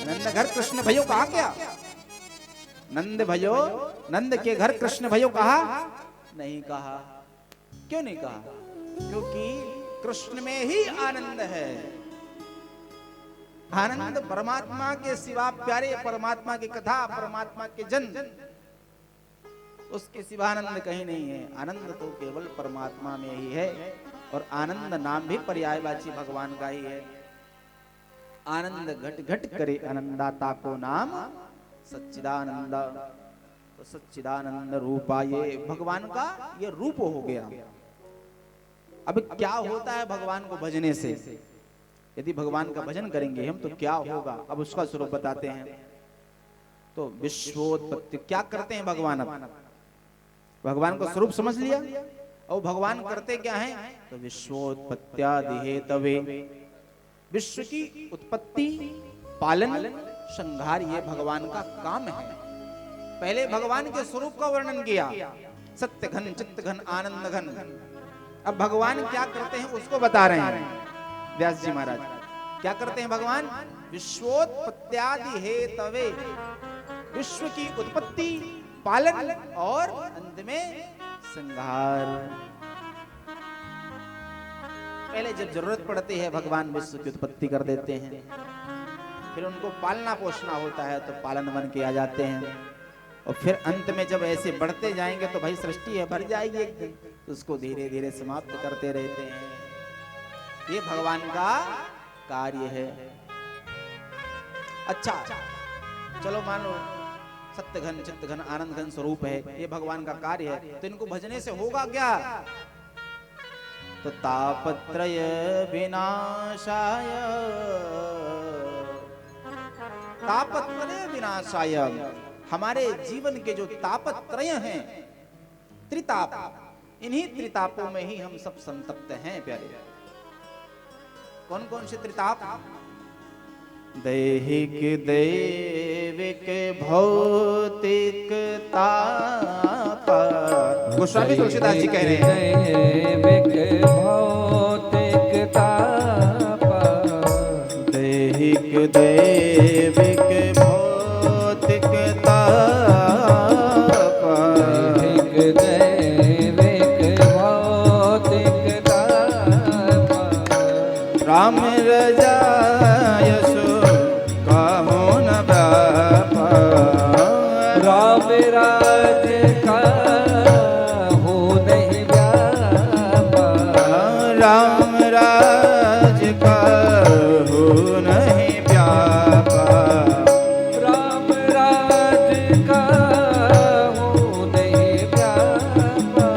नंद घर कृष्ण भयो कहा क्या? नंद भयो, नंद के घर कृष्ण भयो कहा नहीं कहा। क्यों नहीं कहा? क्योंकि कृष्ण में ही आनंद है। आनंद परमात्मा के सिवा, प्यारे परमात्मा की कथा, परमात्मा के जन, उसके सिवा आनंद कहीं नहीं है। आनंद तो केवल परमात्मा में ही है। और आनंद नाम भी पर्यायवाची भगवान का ही है। आनंद घट घट करे आनंदाता को नाम सच्चिदानंद। तो सच्चिदानंद रूपा ये भगवान का ये रूप हो गया। अब क्या होता है भगवान को भजने से? यदि भगवान का भजन करेंगे हम तो क्या होगा, अब उसका स्वरूप बताते हैं। तो विश्वोत्पत्ति क्या करते हैं भगवान? अब भगवान को स्वरूप समझ लिया। और भगवान करते क्या हैं? तो विश्वोत्पत्त्यादि हेतवे, विश्व की उत्पत्ति, पालन, संहार, ये भगवान का काम है। पहले भगवान के स्वरूप का वर्णन किया, सत्य घन, चित्त घन, आनंद घन। अब भगवान क्या करते हैं उसको बता रहे हैं व्यास जी महाराज। क्या करते हैं भगवान? विश्वोत्पत्त्यादि हेतवे, विश्व की उत्पत्ति, पालन और अंत में संहार। पहले जब जरूरत पड़ती है भगवान विश्व की उत्पत्ति कर देते हैं, फिर उनको पालना पोषना होता है तो पालन बन के आ जाते हैं। और फिर अंत में जब ऐसे बढ़ते जाएंगे तो भाई सृष्टि है भर जाएगी एक दिन, तो उसको धीरे धीरे समाप्त करते रहते हैं। ये भगवान का कार्य है। अच्छा चलो मान लो सत्य घन, चित्त घन, आनंद घन स्वरूप है, ये भगवान का कार्य है, तो इनको भजने से होगा क्या? तो तापत्रय विनाशाय, तापत्रय विनाशाय, हमारे जीवन के जो तापत्रय हैं, त्रिताप, इन्हीं त्रितापों में ही हम सब संतप्त हैं प्यारे। कौन कौन से त्रिताप? दैहिक, दैविक, भौतिक ताप। गोस्वामी तुलसीदास जी कह रहे हैं दैविक भौतिक ताप, दैहिक, दैविक, भौतिक ताप, दैहिक दैविक भौतिक ताप। राम रजा यशो काहो न व्यापा, राम राज का हो नहीं व्यापा, राम राज का हो नहीं व्यापा, राम राज का हो नहीं व्यापा।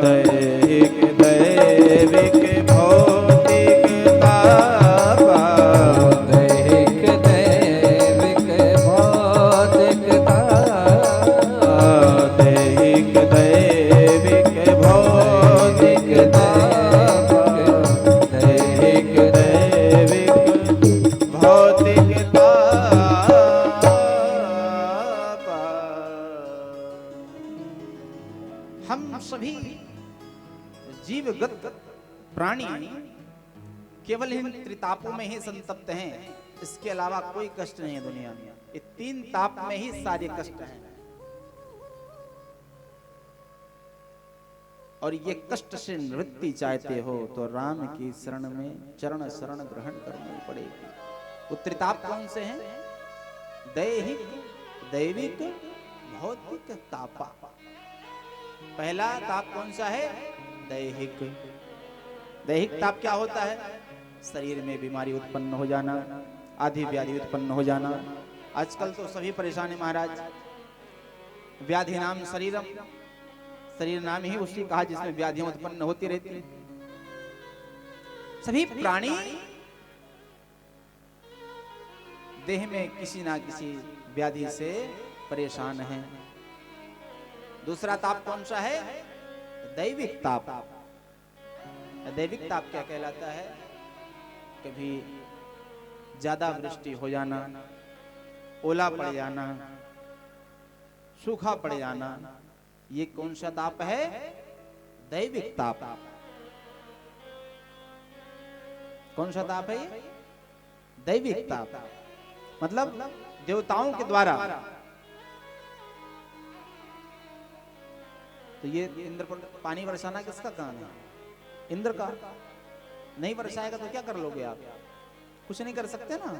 दैहिक, दैविक, भौतिक तापा, दैहिक दैविक भौतिक ताप, दैहिक, दैविक, भौतिक ताप, दैहिक, दैविक, भौतिक ताप। हम सभी जीवगत प्राणी केवल इन त्रितापों में ही संतप्त हैं। इसके अलावा कोई कष्ट नहीं है दुनिया में। ये तीन ताप में ही सारे कष्ट हैं। और ये कष्ट से निवृत्ति चाहते हो तो राम की शरण में चरण शरण ग्रहण करनी पड़ेगी। वो त्रिताप कौन से हैं? दैहिक, दैविक, भौतिक तापा। पहला ताप कौन सा है? दैहिक। दैहिक ताप क्या होता है? शरीर में बीमारी उत्पन्न हो जाना, आदि व्याधि उत्पन्न हो जाना। आजकल तो सभी परेशान है महाराज। व्याधि नाम शरीरम, शरीर नाम ही उसी कहा जिसमें व्याधियां उत्पन्न होती रहती हैं। सभी प्राणी देह में किसी ना किसी व्याधि से परेशान हैं। दूसरा ताप कौन सा है? दैविक ताप। दैविक ताप क्या कहलाता है? कभी ज्यादा वृष्टि हो जाना, ओला पड़ जाना, सूखा पड़ जाना, ये कौन सा ताप है? दैविक ताप। कौन सा ताप है ये? दैविक ताप। मतलब देवताओं के द्वारा। तो ये इंद्र पर पानी बरसाना किसका काम है? इंद्र का। नहीं बरसाएगा तो क्या कर लोगे आप? कुछ नहीं कर सकते ना।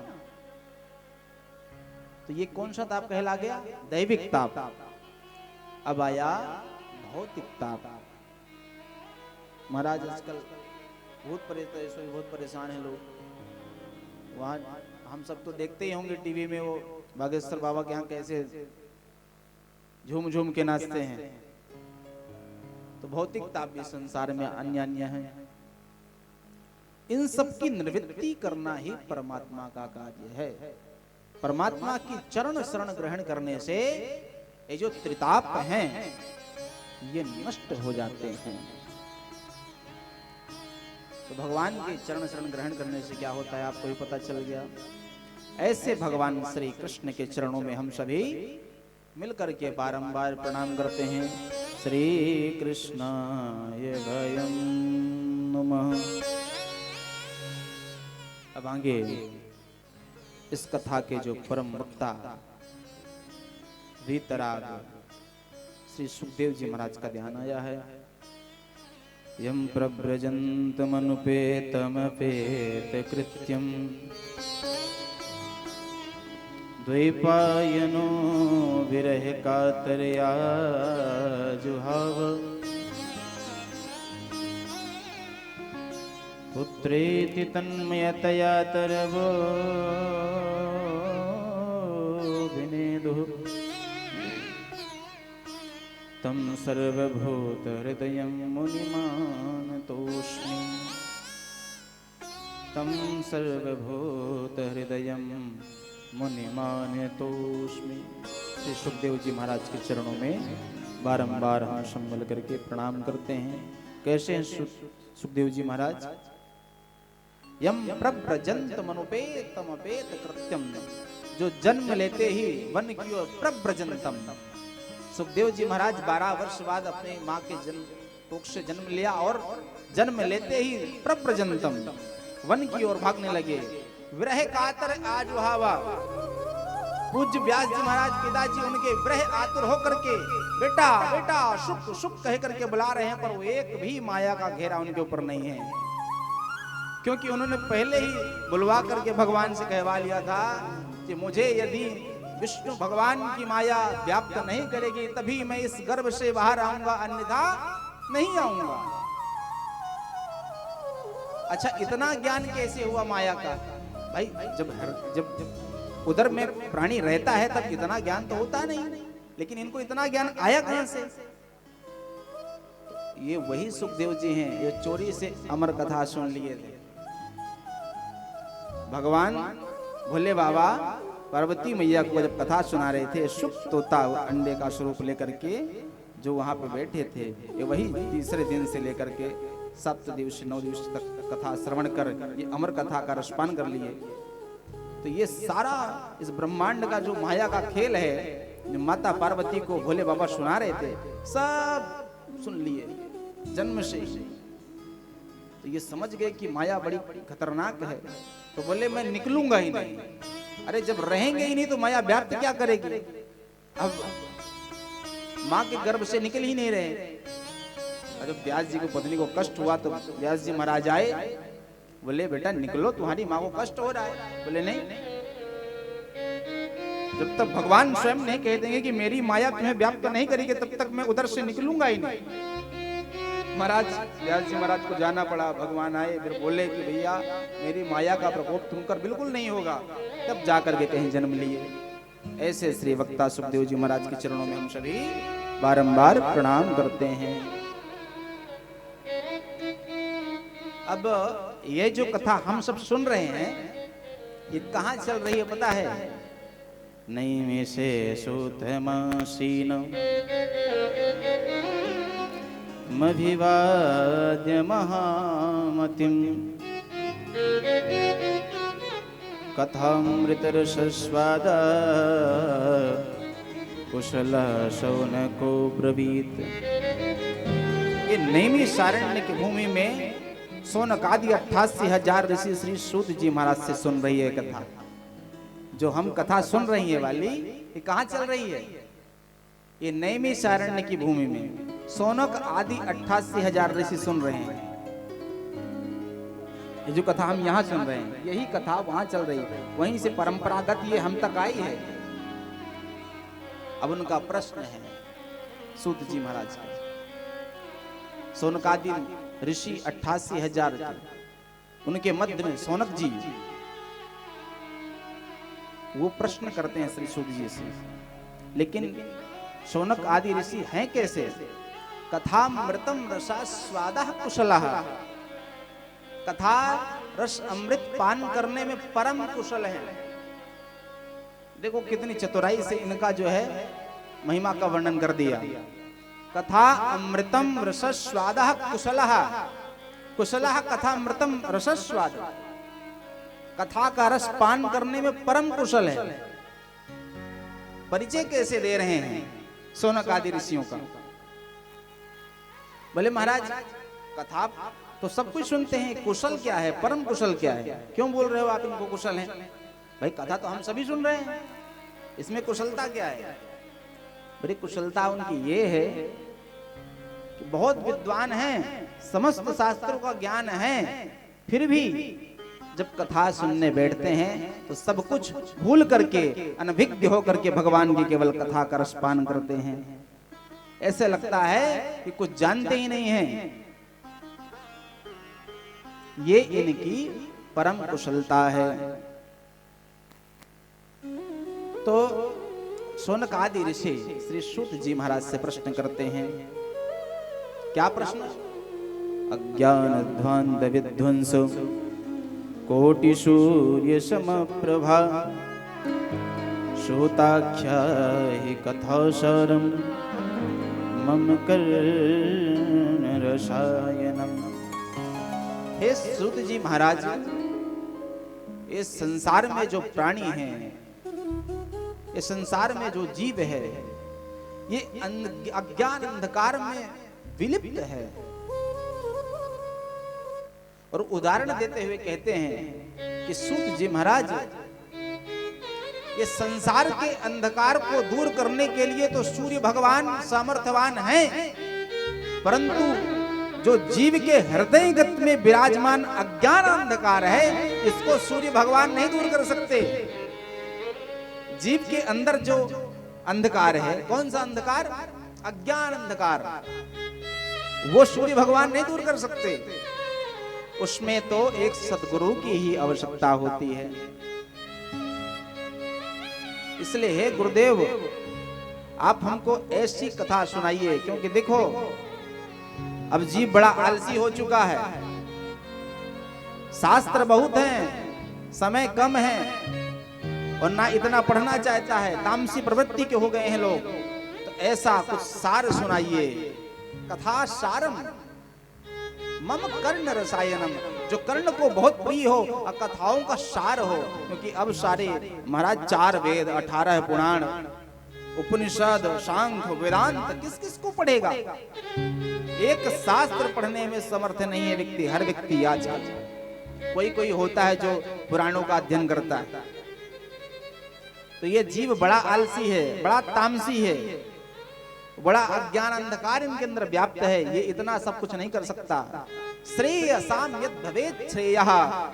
तो ये कौन सा ताप कहला गया? दैविक ताप। अब आया भौतिक ताप। महाराज आजकल बहुत परेशान है लोग। वहां हम सब तो देखते ही होंगे टीवी में, वो बागेश्वर बाबा के यहाँ कैसे झूम झूम के नाचते हैं। तो भौतिक ताप भी संसार में अन्य अन्य है। इन सब की निवृत्ति करना ही परमात्मा का कार्य है। परमात्मा की चरण शरण ग्रहण करने से ये जो त्रिताप हैं ये नष्ट हो जाते हैं। तो भगवान के चरण शरण ग्रहण करने से क्या होता है आपको भी पता चल गया। ऐसे भगवान श्री कृष्ण के चरणों में हम सभी मिलकर के बारंबार प्रणाम करते हैं। श्री कृष्णाय वयं नमः। अब आगे इस कथा के जो परम वक्ता वीतराग श्री सुखदेव जी महाराज का ध्यान आया है। यम प्रव्रजन्तमनुपेतमपेत कृत्यम द्वैपायनो विरह कातरया जुहाव पुत्रेति तन्मयतया तरवो विनेदुः तम सर्वभूत हृदयं मुनिमानतोऽस्मि। तम सर्वभूत हृदयं मुनिमानतोऽस्मि। श्री सुखदेव जी महाराज के चरणों में बारंबार हम संभल करके प्रणाम करते हैं। कैसे हैं सुखदेव जी महाराज? यम प्रव्रजन्तमनुपेतमपेत कृत्यम, जो जन्म लेते ही वन की ओर प्रव्रजन्तम। सुखदेव जी महाराज 12 वर्ष बाद अपने माँ के जन्म कोख से जन्म लिया और जन्म लेते ही प्रव्रजन्तम वन की ओर भागने लगे। विरह कातर आजुहावा। पूज्य व्यास जी महाराज पिताजी उनके विरह आतुर होकर के बेटा बेटा सुख सुख कह करके बुला रहे हैं, पर वो एक भी माया का घेरा उनके ऊपर नहीं है। क्योंकि उन्होंने पहले ही बुलवा करके भगवान से कहवा लिया था कि मुझे यदि विष्णु भगवान की माया व्याप्त नहीं करेगी तभी मैं इस गर्भ से बाहर आऊंगा, अन्यथा नहीं आऊंगा। अच्छा, इतना ज्ञान कैसे हुआ माया का? भाई जब उधर में प्राणी रहता है तब इतना ज्ञान तो होता नहीं, लेकिन इनको इतना ज्ञान आया कहां से? ये वही सुखदेव जी हैं, ये चोरी से अमर कथा सुन लिए थे। भगवान भोले बाबा पार्वती मैया को जब कथा सुना रहे थे, सुख तोता अंडे का स्वरूप लेकर के जो वहां पे बैठे थे, ये वही तीसरे दिन से लेकर के 7 दिवस 9 दिवस तक कथा श्रवण कर ये अमर कथा का रसपान कर लिए। तो ये सारा इस ब्रह्मांड का जो माया का खेल है, जो माता पार्वती को भोले बाबा सुना रहे थे, सब सुन लिए जन्म से। तो ये समझ गए कि माया बड़ी खतरनाक है। तो बोले मैं निकलूंगा ही नहीं। अरे जब रहेंगे ही नहीं तो माया व्याप्त क्या करेगी? अब माँ के गर्भ से निकल ही नहीं रहे। और जब व्यास जी को पत्नी को कष्ट हुआ तो व्यास जी महाराज आए, बोले बेटा निकलो, तुम्हारी माँ को कष्ट हो रहा है। बोले नहीं, जब तक भगवान स्वयं नहीं कह देंगे कि मेरी माया तुम्हें व्याप्त नहीं करेगी तब तक मैं उधर से निकलूंगा ही नहीं। महाराज व्यास जी महाराज को जाना पड़ा। भगवान आए, फिर बोले कि भैया मेरी माया का प्रकोप तुम पर बिल्कुल नहीं होगा। तब जाकर के कहीं जन्म लिए। ऐसे श्री वक्ता सुखदेव जी महाराज के चरणों में हम सभी बारंबार प्रणाम करते हैं। अब ये जो कथा हम सब सुन रहे हैं, ये कहाँ चल रही है पता है? नहीं में से सूतमासीन मभिवाद्य महामतिम कथामृतरसस्वाद कुशलः शौनको ब्रवीत। ये नैमिषारण्य की भूमि में शौनक आदि 88,000 ऋषि श्री सूत जी महाराज से सुन रही है कथा। जो हम कथा सुन रही है वाली, ये कहाँ चल रही है? ये नैमिषारण्य की भूमि में शौनक आदि 88,000 ऋषि सुन रहे हैं। ये जो कथा हम यहाँ सुन रहे हैं, यही कथा वहां चल रही है। वहीं से परंपरागत ये हम तक आई है। अब उनका प्रश्न है सूत जी महाराज का। शौनकादि ऋषि 88,000 थे, उनके मध्य में शौनक जी वो प्रश्न करते हैं श्री सूत जी से। लेकिन शौनक आदि ऋषि हैं कैसे? कथामृतम रसा स्वादः कुशलः। कथा रस अमृत पान करने में परम कुशल है। देखो कितनी चतुराई से इनका जो है महिमा का वर्णन कर दिया। कथा अमृतम रसस्वादः कुशलः। कुशलः कथामृतम रसस्वाद। कथा का रस पान करने में परम कुशल है। परिचय कैसे दे रहे हैं शौनक आदि ऋषियों का? बोले महाराज कथा तो सब कुछ सुनते हैं, कुशल क्या है, परम कुशल क्या है? क्यों बोल रहे हो आप इनको कुशल हैं? भाई कथा तो हम सभी सुन रहे हैं, इसमें कुशलता क्या है? बड़ी कुशलता उनकी ये है कि बहुत विद्वान हैं, समस्त शास्त्रों का ज्ञान है, फिर भी जब कथा सुनने बैठते हैं तो सब कुछ भूल करके अनभिज्ञ होकर के भगवान की केवल कथा का रसपान करते हैं। ऐसे लगता है कि कुछ जानते ही नहीं हैं। ये इनकी परम कुशलता है। तो शौनक आदि ऋषि श्री सूत जी महाराज से प्रश्न करते हैं। क्या प्रश्न? अज्ञान ध्वंद विध्वंस कोटि सूर्य समप्रभा श्रोताख्या हि कथा सारम मम कर्ण रसायनम। हे सूत जी महाराज, इस संसार में जो प्राणी हैं, इस संसार में जो जीव है, ये अज्ञान अंधकार में विलिप्त है। और उदाहरण देते हुए कहते हैं कि सूत जी महाराज, ये संसार के अंधकार को दूर करने के लिए तो सूर्य भगवान सामर्थ्यवान हैं, परंतु जो जीव के हृदयगत में विराजमान अज्ञान अंधकार है, इसको सूर्य भगवान नहीं दूर कर सकते। जीव के अंदर जो अंधकार है, कौन सा अंधकार? अज्ञान अंधकार, वो सूर्य भगवान नहीं दूर कर सकते। उसमें तो एक सद्गुरु की ही आवश्यकता होती है। इसलिए हे गुरुदेव, आप हमको ऐसी कथा सुनाइए, क्योंकि देखो अब जीव बड़ा आलसी हो चुका है। शास्त्र बहुत हैं, समय कम है, और ना इतना पढ़ना चाहता है, तामसी प्रवृत्ति के हो गए हैं लोग। तो ऐसा कुछ सार सुनाइए। कथा सारम मम कर्ण रसायनम, जो कर्ण को बहुत प्रिय हो और कथाओं का सार हो। क्योंकि अब सारे महाराज 4 वेद, 18 पुराण, उपनिषद, सांख्य, वेदांत किस किस को पढ़ेगा? एक शास्त्र पढ़ने में समर्थ नहीं है व्यक्ति, हर व्यक्ति आजकल। कोई कोई होता है जो पुराणों का अध्ययन करता है। तो ये जीव बड़ा आलसी है, बड़ा तामसी है, बड़ा अज्ञान अंधकार इनके अंदर व्याप्त है। ये इतना सब कुछ नहीं कर सकता। श्रेयसाम यद भवेत् श्रेयः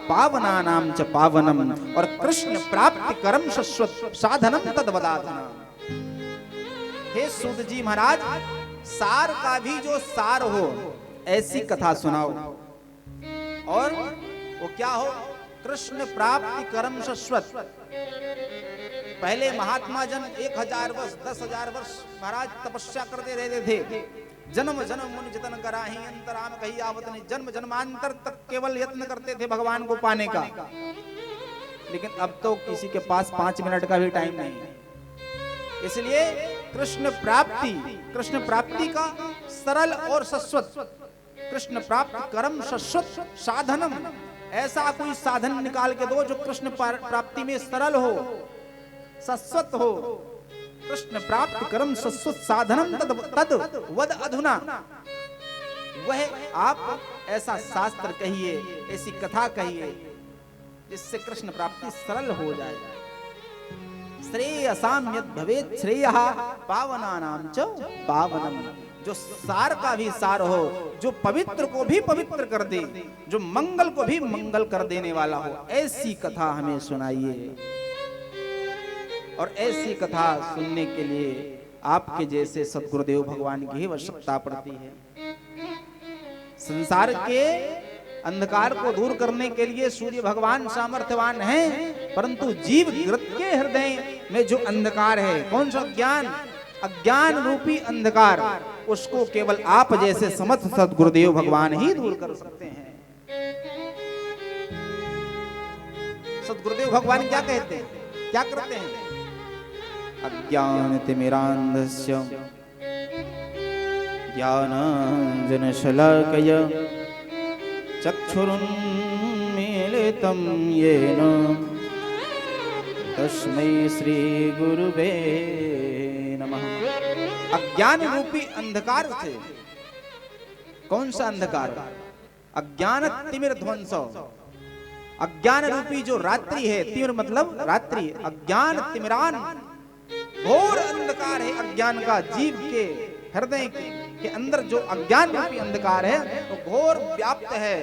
पावनानां च पावनम, और कृष्ण प्राप्ति करम शाश्वत साधनम तद्वदाधना। हे सूत जी महाराज, सार का भी जो सार हो, ऐसी कथा सुनाओ। और वो क्या हो? कृष्ण प्राप्ति करम शाश्वत। पहले महात्मा जन 1000 वर्ष, 10,000 वर्ष महाराज तपस्या करते रहते थे। जन्म जन्म मुनि जतन कराहि अंतराम कही आवत नहीं। जन्म जन्मांतर तक केवल यत्न करते थे भगवान को पाने का। लेकिन अब तो किसी के पास 5 मिनट का भी टाइम नहीं है। इसलिए कृष्ण प्राप्ति का सरल और शाश्वत, कृष्ण प्राप्ति करम शाश्वत साधनम, ऐसा कोई साधन निकाल के दो जो कृष्ण प्राप्ति में सरल हो, शाश्वत हो। कृष्ण प्राप्त कर्म सस्वत साधनम तद वद अधुना। वह आप ऐसा शास्त्र कहिए, ऐसी कथा कहिए जिससे कृष्ण प्राप्ति सरल हो जाए। श्रेयसाम यद भवेत् श्रेयः पावनानां च पावनम। जो सार का भी सार हो, जो पवित्र को भी पवित्र कर दे, जो मंगल को भी मंगल कर देने वाला हो, ऐसी कथा हमें सुनाइए। और ऐसी कथा सुनने के लिए आपके जैसे सद्गुरुदेव भगवान की ही आवश्यकता पड़ती है। संसार के अंधकार को दूर करने के लिए सूर्य भगवान सामर्थ्यवान हैं, परंतु जीव ग्रत के हृदय में जो अंधकार है, कौन सा ज्ञान, अज्ञान रूपी अंधकार, उसको केवल आप जैसे समर्थ सद्गुरुदेव भगवान ही दूर कर सकते हैं। सद्गुरुदेव भगवान क्या कहते हैं, क्या करते हैं? अज्ञानतिमिरान्धस्य ज्ञानाञ्जनशलाकया चक्षुरुन्मीलितं येन तस्मै श्री गुरुवे नमः। अज्ञान रूपी अंधकार से, कौन सा अंधकार? अज्ञान तिमिर ध्वंस। अज्ञान रूपी जो रात्रि है, तिमिर मतलब रात्रि, अज्ञान तिमिरान घोर अंधकार है अज्ञान का। जीव के हृदय के अंदर जो अज्ञान रूपी अंधकार है वो तो घोर व्याप्त है।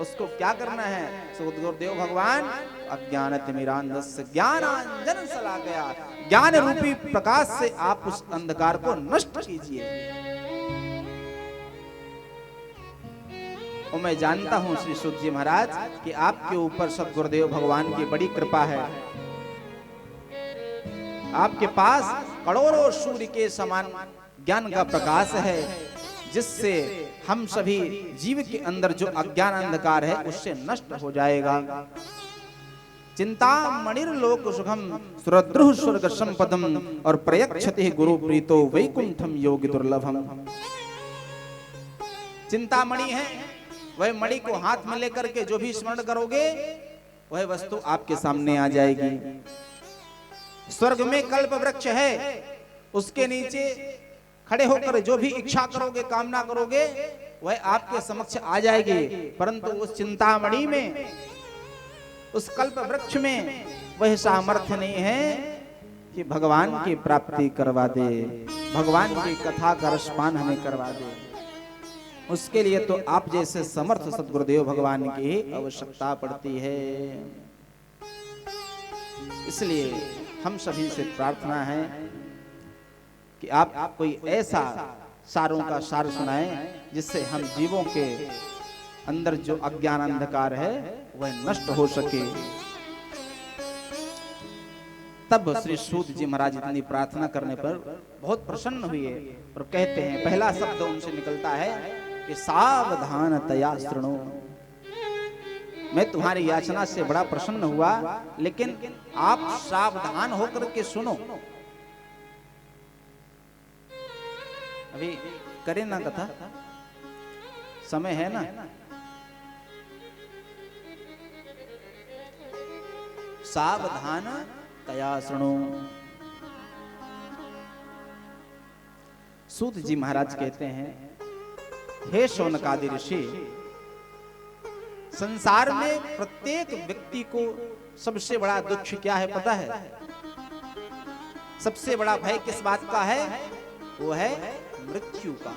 उसको क्या करना है? सद्गुरुदेव भगवान अज्ञान तिमिरान्धस्य ज्ञानांजन शलाकया, ज्ञान रूपी प्रकाश से आप उस अंधकार को नष्ट कीजिए। और मैं जानता हूं श्री सुत जी महाराज कि आपके ऊपर सद्गुरुदेव भगवान की बड़ी कृपा है। आपके पास करोड़ों सूर्य के समान ज्ञान का प्रकाश है, जिससे हम सभी जीव के अंदर जो अज्ञान अंधकार है उससे नष्ट हो जाएगा। चिंता मणिर्लोक सुखम सुरद्रुह स्वर्ग संपदम और प्रयक्षति गुरु प्रीतो वैकुंठम योगी दुर्लभम। चिंतामणि है, वह मणि को हाथ में लेकर के जो भी स्मरण करोगे वह वस्तु आपके सामने आ जाएगी। स्वर्ग में कल्प वृक्ष है, उसके नीचे खड़े होकर जो भी इच्छा करोगे, कामना करोगे, वह आपके समक्ष आ जाएगी। परंतु उस चिंतामणि में, उस कल्प वृक्ष में वह सामर्थ्य नहीं है कि भगवान की प्राप्ति करवा दे, भगवान की कथा का रसपान हमें करवा दे। उसके लिए तो आप जैसे समर्थ सद्गुरुदेव भगवान की आवश्यकता पड़ती है। इसलिए हम सभी से प्रार्थना है कि आप कोई ऐसा सारों का सार सुनाएं जिससे हम जीवों के अंदर जो अज्ञान अंधकार है वह नष्ट हो सके। तब श्री सूत जी महाराज इतनी प्रार्थना करने पर बहुत प्रसन्न हुए और कहते हैं, पहला शब्द उनसे निकलता है कि सावधानतया शृणु। मैं तुम्हारी याचना से बड़ा प्रसन्न हुआ, लेकिन आप सावधान होकर के सुनो। अभी करें ना कथा, समय है ना। सावधान तया शृणु। सूत जी महाराज कहते हैं, हे शौनकादि ऋषि, संसार में प्रत्येक व्यक्ति को सबसे बड़ा दुख क्या है पता है? सबसे बड़ा भय किस बात का है? वो है मृत्यु का।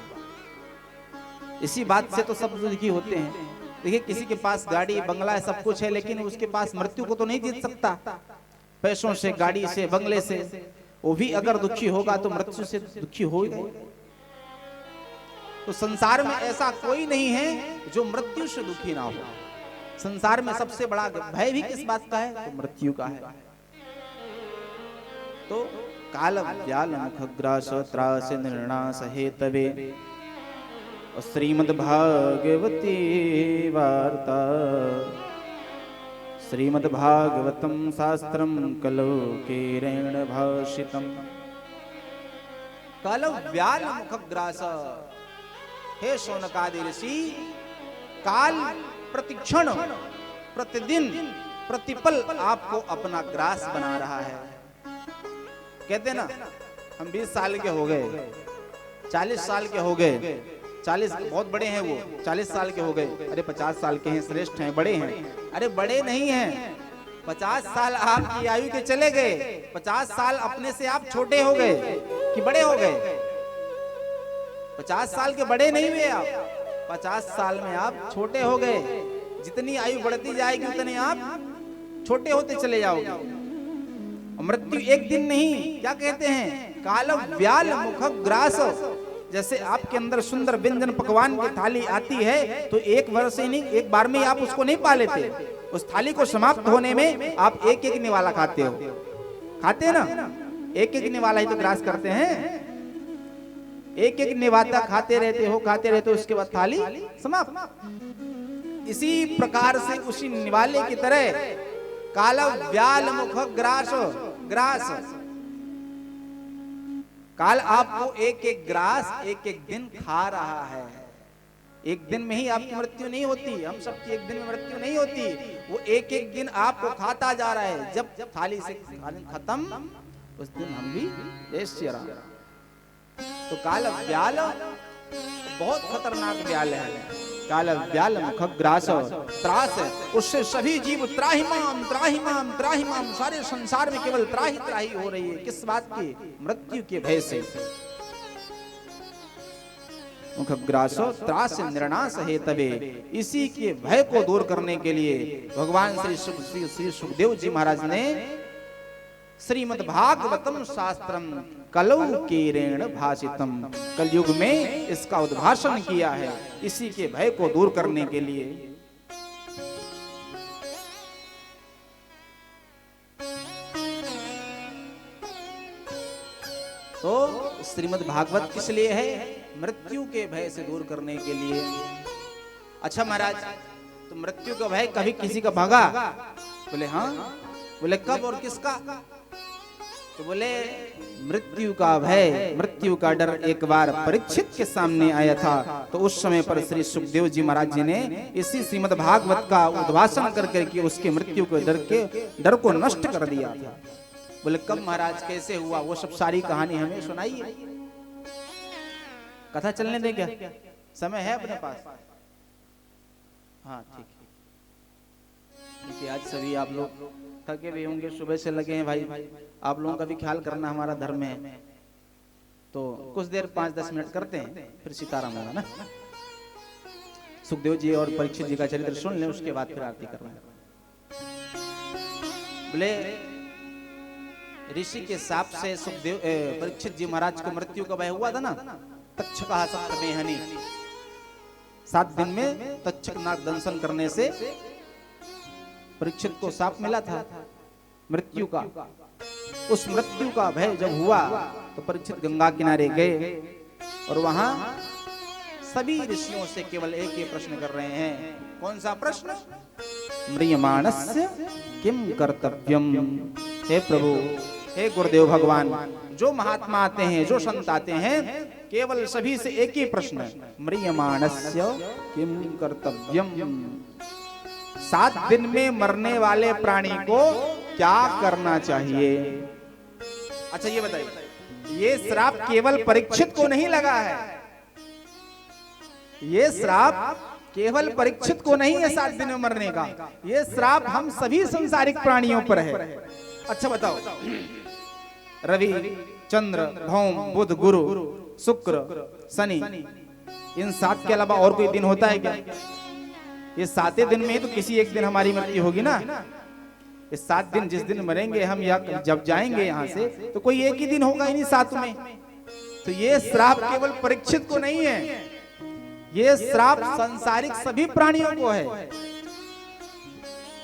इसी बात से तो सब दुखी होते हैं। देखिए, किसी के पास गाड़ी बंगला सब कुछ है, लेकिन उसके पास मृत्यु को तो नहीं जीत सकता। पैसों से, गाड़ी से, बंगले से, वो भी अगर दुखी होगा तो मृत्यु से दुखी होगा। तो संसार में ऐसा कोई नहीं है जो मृत्यु से दुखी ना हो। संसार में सबसे बड़ा भय भी किस बात का है? तो मृत्यु का है। तो काल व्याल मुखग्रास त्रास निर्णास हेतवे श्रीमद्भागवती वार्ता श्रीमद्भागवतं शास्त्रं कलो केरेण भाषितम्। काल व्याल मुखग्रास, हे शौनकादि ऋषि, काल प्रतिक्षण, प्रतिदिन, प्रतिपल आपको अपना ग्रास बना रहा है। कहते हैं ना हम 20 साल के हो गए, 40 साल के हो गए, 40 बहुत बड़े हैं वो, 40 साल के हो गए, अरे 50 साल के हैं, श्रेष्ठ हैं, बड़े हैं। अरे बड़े नहीं हैं, 50 साल आपकी आयु के चले गए, 50 साल अपने से आप छोटे हो गए कि बड़े हो गए। 50 साल के बड़े नहीं हुए आप, 50 साल में आप छोटे हो गए। जितनी आयु बढ़ती जाएगी उतने आप छोटे होते चले जाओगे। मृत्यु एक दिन नहीं, क्या कहते हैं, काल व्याल मुख ग्रास। जैसे आपके अंदर सुंदर व्यंजन पकवान की थाली आती है तो एक वर्ष ही नहीं, एक बार में आप उसको नहीं पा लेते। उस थाली को समाप्त होने में आप एक एक निवाला खाते हो, खाते हैं ना, एक एक निवाला ही तो ग्रास करते हैं, एक एक निवाता खाते रहते हो, खाते रहते हो, उसके बाद थाली समाप्त। इसी प्रकार से उसी निवाले की तरह काल व्याल मुख ग्रास, ग्रास काल आपको एक एक ग्रास एक एक दिन खा रहा है। एक दिन में ही आपकी मृत्यु नहीं होती, हम सबकी एक दिन में मृत्यु नहीं होती, वो एक एक दिन आपको खाता जा रहा है। जब थाली से खत्म उस दिन हम भी तो काल व्याल बहुत खतरनाक व्याल है, काल व्याल मुख ग्रास त्रास, उससे सभी जीव त्राहिमाम त्राहिमाम त्राहिमाम, सारे संसार में केवल त्राही त्राही हो रही है। किस बात की, मृत्यु के भय से। मुख ग्रास त्रास निर्णास है तबे, इसी के भय को दूर करने के लिए भगवान श्री सुखदेव जी महाराज ने श्रीमद् भागवतम शास्त्रम कलौ कीरेण भाषितम, कलयुग में इसका उद्भाषण किया है, इसी के भय को दूर करने के लिए। तो श्रीमद् भागवत किस लिए है, मृत्यु के भय से दूर करने के लिए। अच्छा महाराज, तो मृत्यु का भय कभी किसी का भागा? बोले हाँ। बोले कब और किसका? तो बोले मृत्यु का भय, मृत्यु का डर एक बार परीक्षित के सामने आया था, तो उस समय पर श्री सुखदेव जी महाराज जी ने इसी श्रीमद् भागवत का उद्भाषण करके उसके मृत्यु के डर को नष्ट कर दिया था। बोले कब महाराज, कैसे हुआ, वो सब सारी कहानी हमें सुनाइए। कथा चलने दें क्या, समय है अपने पास? हाँ ठीक है, क्योंकि आज सभी आप लोग थके भी होंगे, सुबह से लगे हैं भाई, आप लोगों का भी ख्याल करना हमारा धर्म है। तो कुछ देर 5-10 मिनट करते हैं, फिर सीताराम होगा ना। सुखदेव जी और परीक्षित जी का चरित्र सुन लें, उसके बाद फिर आरती करना। बोले ऋषि के साप से सुखदेव परीक्षित जी महाराज को मृत्यु का भय हुआ था ना, तक्षका सप्तमेहनी, 7 दिन में तक्षक नाग दंशन करने से परीक्षित को साप मिला था मृत्यु का। उस मृत्यु का भय जब हुआ तो परीक्षित गंगा किनारे गए और वहां सभी ऋषियों से केवल एक ही प्रश्न कर रहे हैं। कौन सा प्रश्न? म्रियमाणस्य किम कर्तव्यम। हे प्रभु, हे गुरुदेव भगवान, जो महात्मा आते हैं, जो संत आते हैं, केवल सभी से एक ही प्रश्न है, म्रियमाणस्य किम कर्तव्यम। 7 दिन में मरने वाले प्राणी को क्या करना चाहिए? अच्छा ये बताइए, ये श्राप केवल परीक्षित को नहीं लगा है, ये श्राप केवल परीक्षित को नहीं है 7 दिन में मरने का, ये श्राप हम सभी संसारिक प्राणियों पर है। अच्छा बताओ, रवि, चंद्र, भौम, बुध, गुरु, शुक्र, शनि, इन 7 के अलावा और कोई दिन होता है क्या? ये 7 दिन में तो किसी एक दिन हमारी मृत्यु होगी ना। ये 7 दिन जिस दिन मरेंगे हम, या जब जाएंगे यहाँ से, तो कोई एक ही दिन होगा इन्हीं 7 में। तो ये श्राप केवल परीक्षित को नहीं है, ये श्राप संसारिक सभी प्राणियों को है।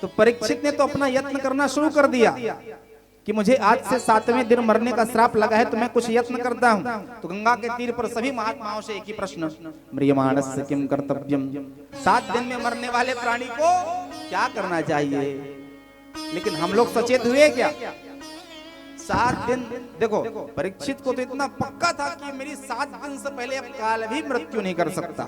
तो परीक्षित ने तो अपना यत्न करना शुरू कर दिया कि मुझे आज से 7वें दिन मरने का श्राप लगा है, तो मैं कुछ यत्न करता हूं। तो गंगा के तीर पर सभी महात्माओं से एक ही प्रश्न, म्रियमाणस्य किम कर्तव्यम। 7 दिन में मरने वाले प्राणी को क्या करना चाहिए? लेकिन हम लोग सचेत हुए क्या? 7 दिन, देखो परीक्षित को तो इतना पक्का था कि मेरी 7 दिन से पहले अब काल भी मृत्यु नहीं कर सकता।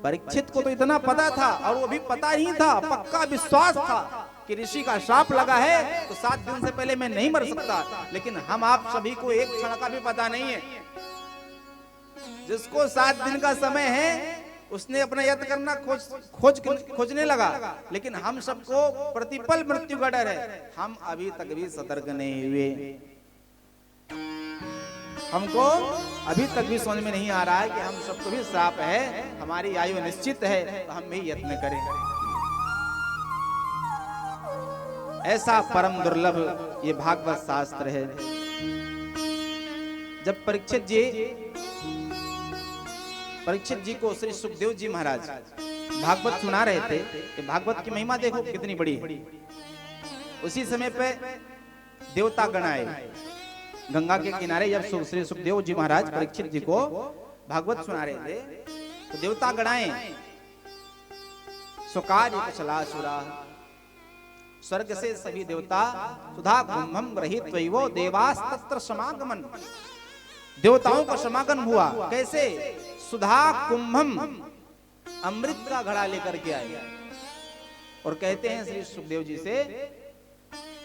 परीक्षित को तो इतना पता था, और वो भी पता ही था, पक्का विश्वास था कि ऋषि का श्राप लगा है तो 7 दिन से पहले मैं नहीं मर सकता, लेकिन हम आप सभी को एक क्षण का भी पता नहीं है। जिसको 7 दिन का समय है उसने अपना यत्न करना खोजने लगा, लेकिन हम सबको प्रतिपल मृत्यु का डर है। हम अभी तक भी सतर्क नहीं हुए, हमको अभी तक भी समझ में नहीं आ रहा है कि हम सबको भी श्राप है, हमारी आयु निश्चित है, तो हम भी यत्न करें। ऐसा परम दुर्लभ ये भागवत शास्त्र है। जब परीक्षित जी को श्री सुखदेव जी महाराज भागवत सुना रहे थे कि भागवत की महिमा देखो कितनी बड़ी है। उसी समय पे देवता गण आए गंगा के किनारे। जब श्री सुखदेव जी महाराज परीक्षित जी को भागवत सुना रहे थे तो देवता गण आए। सुकार्य कुशलासुरा, स्वर्ग से सभी देवता सुधा कुंभम गृहीत्वैवो देवास तत्र समागमन। देवताओं का समागम हुआ। कैसे? सुधा कुंभम, अमृत का घड़ा लेकर के आए और कहते हैं श्री सुखदेव जी से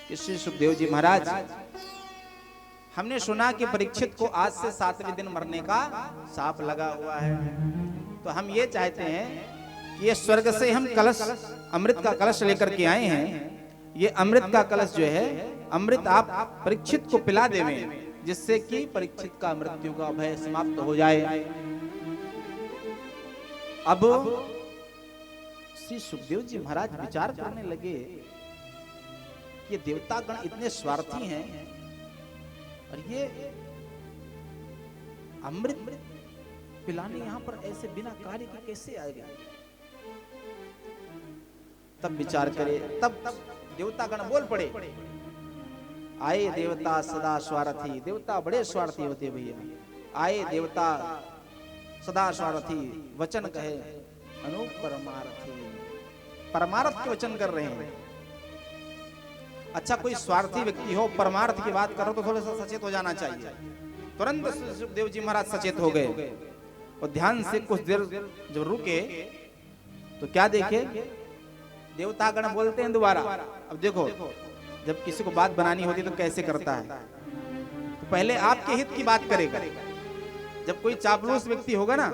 कि श्री सुखदेव जी महाराज, हमने सुना कि परीक्षित को आज से 7वें दिन मरने का शाप लगा हुआ है, तो हम ये चाहते हैं कि ये स्वर्ग से हम कलश, अमृत का कलश लेकर के आए हैं। ये अमृत का कलश जो है, अमृत आप परीक्षित को पिला देवें, जिससे कि परीक्षित का मृत्यु का भय समाप्त हो जाए। अब श्री सुखदेव जी महाराज विचार करने लगे कि ये देवतागण इतने स्वार्थी हैं और ये अमृत पिलाने यहां पर ऐसे बिना कार्य के कैसे आएगा। तब विचार करे, तब देवतागण बोल पड़े, आए देवता सदा स्वार्थी। देवता बड़े स्वार्थी होते भैया। आए देवता सदा स्वार्थी, वचन कहे अनूप परमार्थी। परमार्थ के वचन कर रहे हैं। अच्छा, कोई स्वार्थी व्यक्ति हो, परमार्थ की बात करो तो थोड़ा सा सचेत हो जाना चाहिए। तुरंत सुखदेव जी महाराज सचेत हो गए और ध्यान से कुछ देर जब रुके तो क्या देखे, देवतागण बोलते हैं दोबारा। अब देखो, जब किसी को बात बनानी होती तो कैसे करता है, तो पहले आपके हित की बात करेगा। जब कोई चापलूस व्यक्ति होगा ना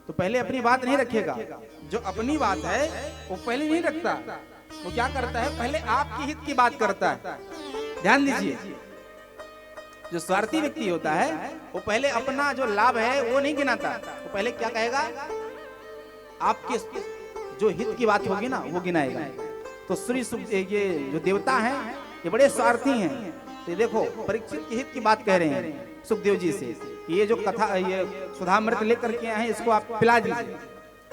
तो पहले अपनी बात नहीं रखेगा, जो अपनी बात है वो पहले नहीं रखता। वो क्या करता है, पहले आपके हित की बात करता है। ध्यान दीजिए, जो स्वार्थी व्यक्ति होता है वो पहले अपना जो लाभ है वो नहीं गिनाता। वो पहले क्या कहेगा, आपके जो हित की बात होगी ना वो गिनाएगा। तो श्री ये जो देवता हैं ये बड़े स्वार्थी हैं। तो देखो, परीक्षित के हित की बात कह रहे हैं सुखदेव जी से, ये जो कथा, ये सुधामृत लेकर के आए हैं, इसको आप पिला दीजिए,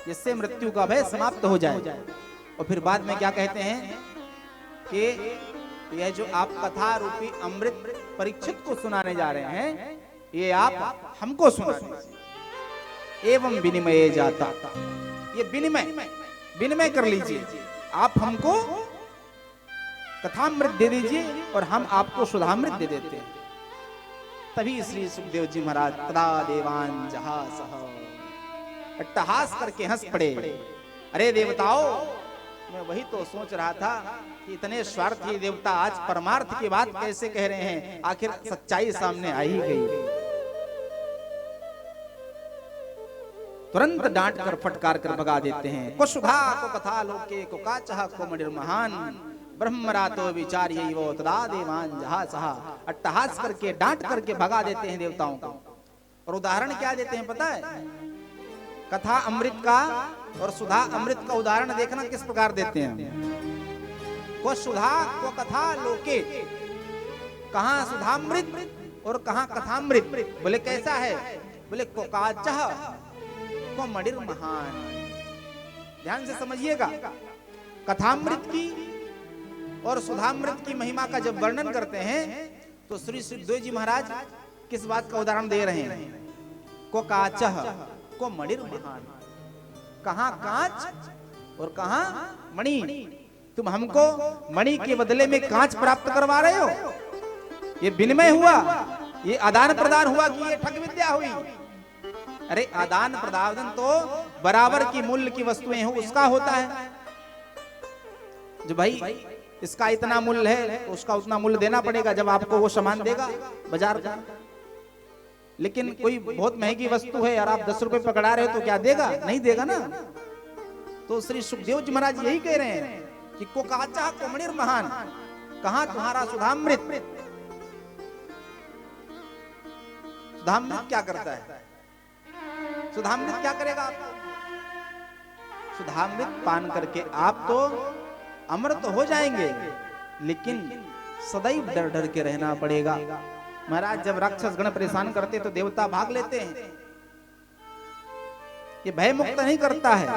जिससे मृत्यु का भय समाप्त हो जाए। और फिर बाद में क्या कहते हैं कि यह जो आप कथा रूपी अमृत परीक्षित को सुनाने जा रहे हैं, ये आप हमको सुना दीजिए। एवं विनिमय जाता, ये विनिमय कर लीजिए। आप हमको कथामृत दे दीजिए और हम आपको सुधामृत दे देते हैं। तभी श्री सुखदेव जी महाराज तदा देवान जहासः, अट्टहास करके हंस पड़े। अरे देवताओं, मैं वही तो सोच रहा था कि इतने स्वार्थी देवता आज परमार्थ की बात कैसे कह रहे हैं। आखिर सच्चाई सामने आ ही गई। तुरंत डांट कर फटकार कर भगा देते हैं। को सुधा को कथा लोके को काचह को मणिर महान ब्रह्मरातो विचार्य वो तदा देवान जहासः। अट्टहास करके डांट करके भगा देते हैं देवताओं को। और उदाहरण क्या देते हैं पता है, कथा अमृत का और सुधा अमृत का उदाहरण देखना किस प्रकार देते हैं। को सुधा को कथा लोके, कहां सुधामृत और कहां कथामृत। बोले कैसा है, बोले को काचह को मणिर महान। ध्यान से समझिएगा, कथामृत की और सुधामृत की महिमा का जब वर्णन करते हैं तो श्री सुखदेव जी महाराज किस बात का उदाहरण दे रहे हैं। को काचह को मणिर महान, कहां कांच और कहां मणि। तुम हमको मणि के बदले में कांच प्राप्त करवा रहे हो। ये विनिमय हुआ, ये आदान प्रदान हुआ कि ये ठग विद्या हुई। अरे आदान प्रदान तो बराबर की मूल्य की वस्तुएं हो उसका होता है। जो भाई इसका इतना मूल्य है तो उसका उतना मूल्य देना पड़ेगा जब आपको वो सामान देगा बाजार का। लेकिन कोई बहुत महंगी वस्तु है और आप 10 रुपए पकड़ा रहे हो तो क्या देगा? नहीं देगा ना। तो श्री सुखदेव जी महाराज यही कह रहे हैं कि को काचा कोमणिर महान, कहां तुम्हारा सुधामृत। सुधामृत क्या करता है? सुधामृत क्या करेगा आपको? सुधामृत पान करके आप तो अमृत हो जाएंगे, लेकिन सदैव डर डर के रहना पड़ेगा। महाराज जब राक्षस गण परेशान करते तो देवता भाग लेते हैं। ये भय मुक्त नहीं करता है,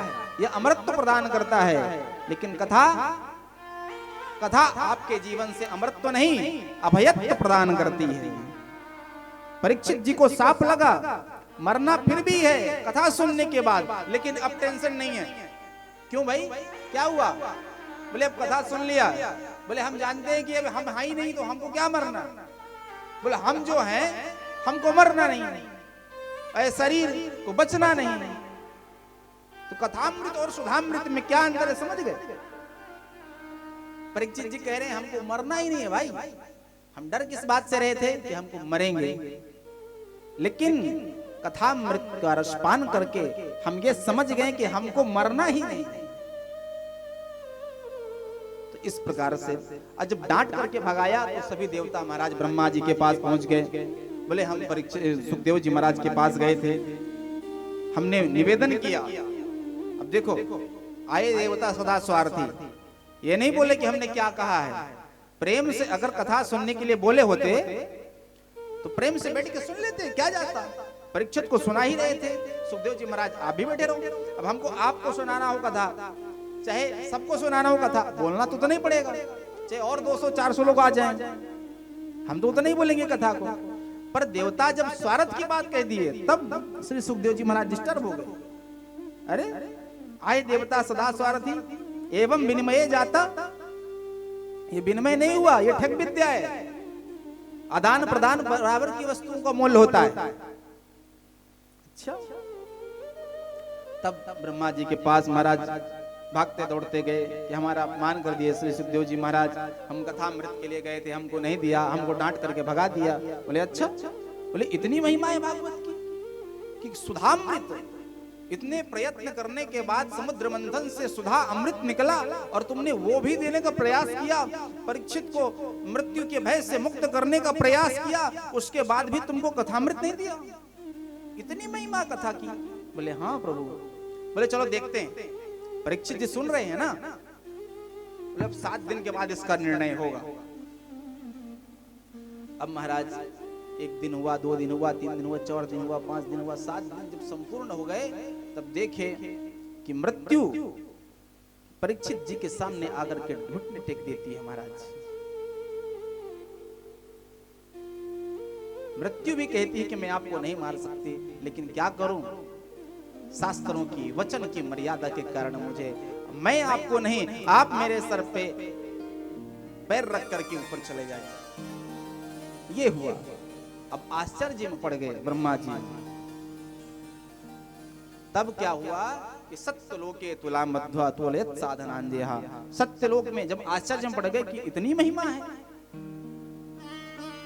ये अमृत तो प्रदान करता है, लेकिन कथा आपके जीवन से अमृत तो नहीं अभयत्व प्रदान करती है। परीक्षित जी को सांप लगा, मरना फिर भी है कथा सुनने के बाद, लेकिन अब टेंशन नहीं है। क्यों भाई, क्या हुआ? बोले अब कथा सुन लिया। बोले हम जानते हैं कि अब हम है ही नहीं तो हमको क्या मरना। बोले हम जो हैं हमको मरना नहीं, ऐ शरीर को बचना नहीं। तो कथामृत और सुधामृत में क्या अंतर है, समझ गए? परीक्षित जी कह रहे हैं हमको मरना ही नहीं है भाई। हम डर किस बात से रहे थे कि हमको मरेंगे, लेकिन कथामृत का रसपान करके हम ये समझ गए कि हमको मरना ही नहीं। तो इस प्रकार से जब डांट करके भगाया तो सभी देवता महाराज ब्रह्मा जी के पास पहुंच गए। बोले हम परीक्षित सुखदेव जी महाराज के पास गए थे, हमने निवेदन किया। अब देखो आए देवता सदा स्वार्थी, ये नहीं बोले कि हमने क्या कहा है। प्रेम से अगर कथा सुनने के लिए बोले होते तो प्रेम से बैठ के सुन लेते, क्या जाता। परीक्षित को सुना ही रहे थे, सुखदेव जी महाराज आप भी बैठे रहो। अब हमको आपको सुनाना हो कथा, चाहे सबको सुनाना हो कथा, बोलना तो नहीं पड़ेगा। चाहे और 200-400 लोग आ जाएं, हम तो नहीं बोलेंगे कथा को। पर देवता जब स्वार्थ की बात कह दिए तब श्री सुखदेव जी महाराज डिस्टर्ब हो गए। अरे आए देवता सदा स्वार्थी एवं विनिमय जाता, ये विनिमय नहीं हुआ, ये ठग विद्या है। आदान प्रदान बराबर की वस्तुओं का मूल्य होता है। अच्छा, तब ब्रह्मा जी के पास महाराज भागते दौड़ते गए कि हमारा अपमान कर दिए श्री सुखदेव जी महाराज, हम कथामृत के लिए गए थे, हमको नहीं दिया, हमको डांट करके भगा दिया। बोले अच्छा, बोले इतनी महिमा है भागवत की कि सुधामृत, इतने प्रयत्न करने के बाद समुद्र मंथन से सुधा अमृत निकला और तुमने वो भी देने का प्रयास किया, परीक्षित को मृत्यु के भय से मुक्त करने का प्रयास किया, उसके बाद भी तुमको कथामृत नहीं दिया। इतनी महिमा कथा की। बोले हाँ प्रभु। बोले चलो देखते हैं। परीक्षित जी सुन रहे हैं ना। बोले अब 7 दिन के बाद इसका निर्णय होगा। अब महाराज 1 दिन हुआ, 2 दिन हुआ, 3 दिन हुआ, 4 दिन हुआ, 5 दिन हुआ, 7 दिन जब संपूर्ण हो गए तब देखे कि मृत्यु परीक्षित जी के सामने आकर के घुटने टेक देती है। महाराज मृत्यु भी कहती है कि मैं आपको नहीं मार सकती, लेकिन क्या करूं, शास्त्रों की वचन की मर्यादा के कारण मुझे, मैं आपको नहीं, आप मेरे सर पे पैर रख करके ऊपर चले जाए। ये हुआ। अब आश्चर्य में पड़ गए ब्रह्मा जी। तब क्या हुआ कि सत्यलोके तुला मध्वा तुलयत साधनान्देहा, सत्यलोक में जब आश्चर्य में पड़ गए कि इतनी महिमा है,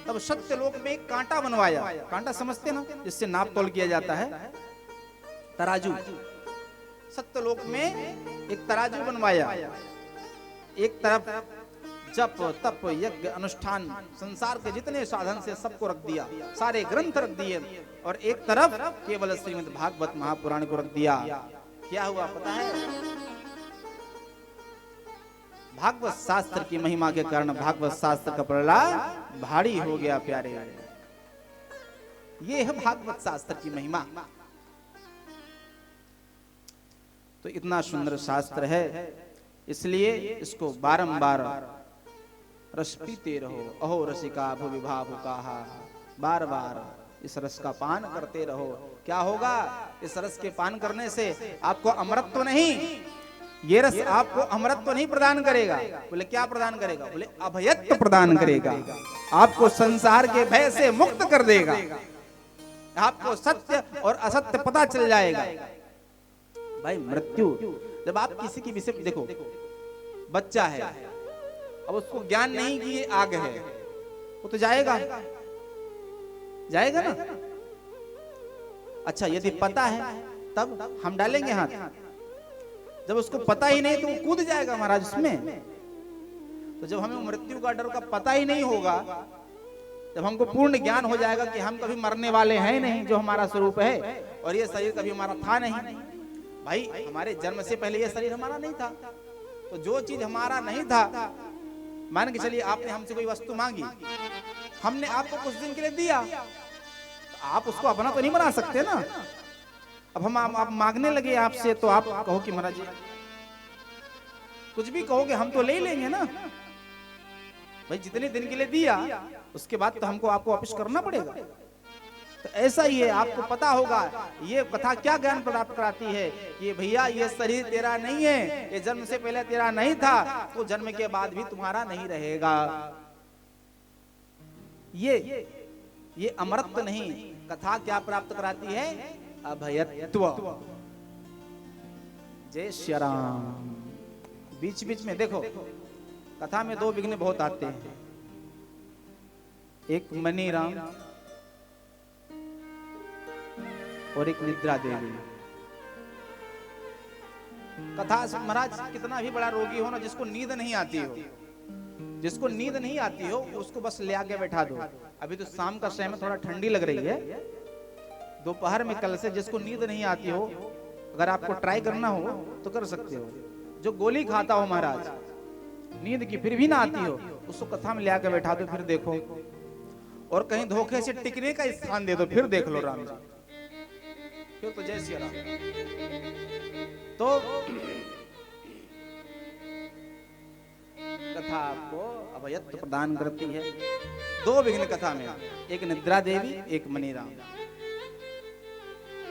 तब सत्यलोक में एक कांटा बनवाया। कांटा समझते ना, जिससे नाप तोल किया जाता है, तराजू। सत्यलोक में एक तराजू बनवाया। एक तरफ जप तप यज्ञ अनुष्ठान संसार के जितने साधन से सबको रख दिया, सारे ग्रंथ रख दिए, और एक तरफ केवल श्रीमद् भागवत महापुराण को रख दिया। क्या हुआ पता है? भागवत शास्त्र की महिमा के कारण भागवत शास्त्र का पलड़ा भारी हो गया प्यारे। ये है भागवत शास्त्र की महिमा। तो इतना सुंदर शास्त्र है, इसलिए इसको बारंबार रस पीते रहो। अहो रसिका भुवि भावुकाः, बार बार इस रस का पान करते रहो। क्या होगा? इस रस के पान करने से आपको अमृतत्व नहीं, ये रस आपको अमृतत्व नहीं प्रदान करेगा। बोले क्या प्रदान करेगा? बोले अभयत्व प्रदान करेगा। आपको संसार के भय से मुक्त कर देगा। आपको सत्य और असत्य पता चल जाएगा। भाई मृत्यु, जब आप किसी की विषय देखो, बच्चा है अब उसको ज्ञान नहीं कि ये आग है, वो तो जाएगा जाएगा ना। अच्छा यदि पता है तब हम डालेंगे हाथ, जब उसको पता ही नहीं तो वो कूद जाएगा महाराज उसमें। तो जब हमें मृत्यु का डर का पता ही नहीं होगा, जब हमको पूर्ण ज्ञान हो जाएगा कि हम कभी मरने वाले हैं नहीं, जो हमारा स्वरूप है, और ये शरीर कभी हमारा था नहीं। भाई हमारे जन्म से पहले ये शरीर हमारा नहीं था, तो जो चीज हमारा नहीं था, मान के चलिए आपने हमसे कोई वस्तु मांगी, हमने आपको कुछ दिन के लिए दिया, तो आप उसको अपना तो नहीं बना सकते ना। अब हम आप मांगने लगे आपसे, तो आप कहो कि महाराज जी कुछ भी कहोगे हम तो ले लेंगे ना। भाई जितने दिन के लिए दिया उसके बाद तो हमको आपको वापस करना पड़ेगा। तो ऐसा ही है, आपको पता होगा ये कथा क्या ज्ञान प्राप्त कराती है कि भैया ये शरीर तेरा नहीं है, ये जन्म से पहले तेरा नहीं था, तो जन्म के बाद भी तुम्हारा नहीं रहेगा। ये अमरत्व नहीं, कथा क्या प्राप्त कराती है? अभयत्व। जय श्री राम। बीच बीच में देखो कथा में दो विघ्न बहुत आते हैं, एक मनी राम और एक निद्रा देवी। कथा महाराज कितना भी बड़ा रोगी हो ना, जिसको नींद नहीं आती हो, जिसको नींद नहीं आती हो उसको बस ले आके बैठा दो। अभी तो शाम का समय में थोड़ा ठंडी लग रही है, दोपहर में कल से जिसको नींद नहीं आती हो, अगर आपको ट्राई करना हो तो कर सकते हो। जो गोली खाता हो महाराज नींद की फिर भी ना आती हो, उसको कथा में ले आके बैठा दो, फिर देखो। और कहीं धोखे से टिकने का स्थान दे दो, फिर देख लो राम जी, फिर तो जय श्री राम। तो कथा आपको अभयत्व प्रदान करती है। दो विघ्न कथा में, एक निद्रा देवी, एक मनीराम।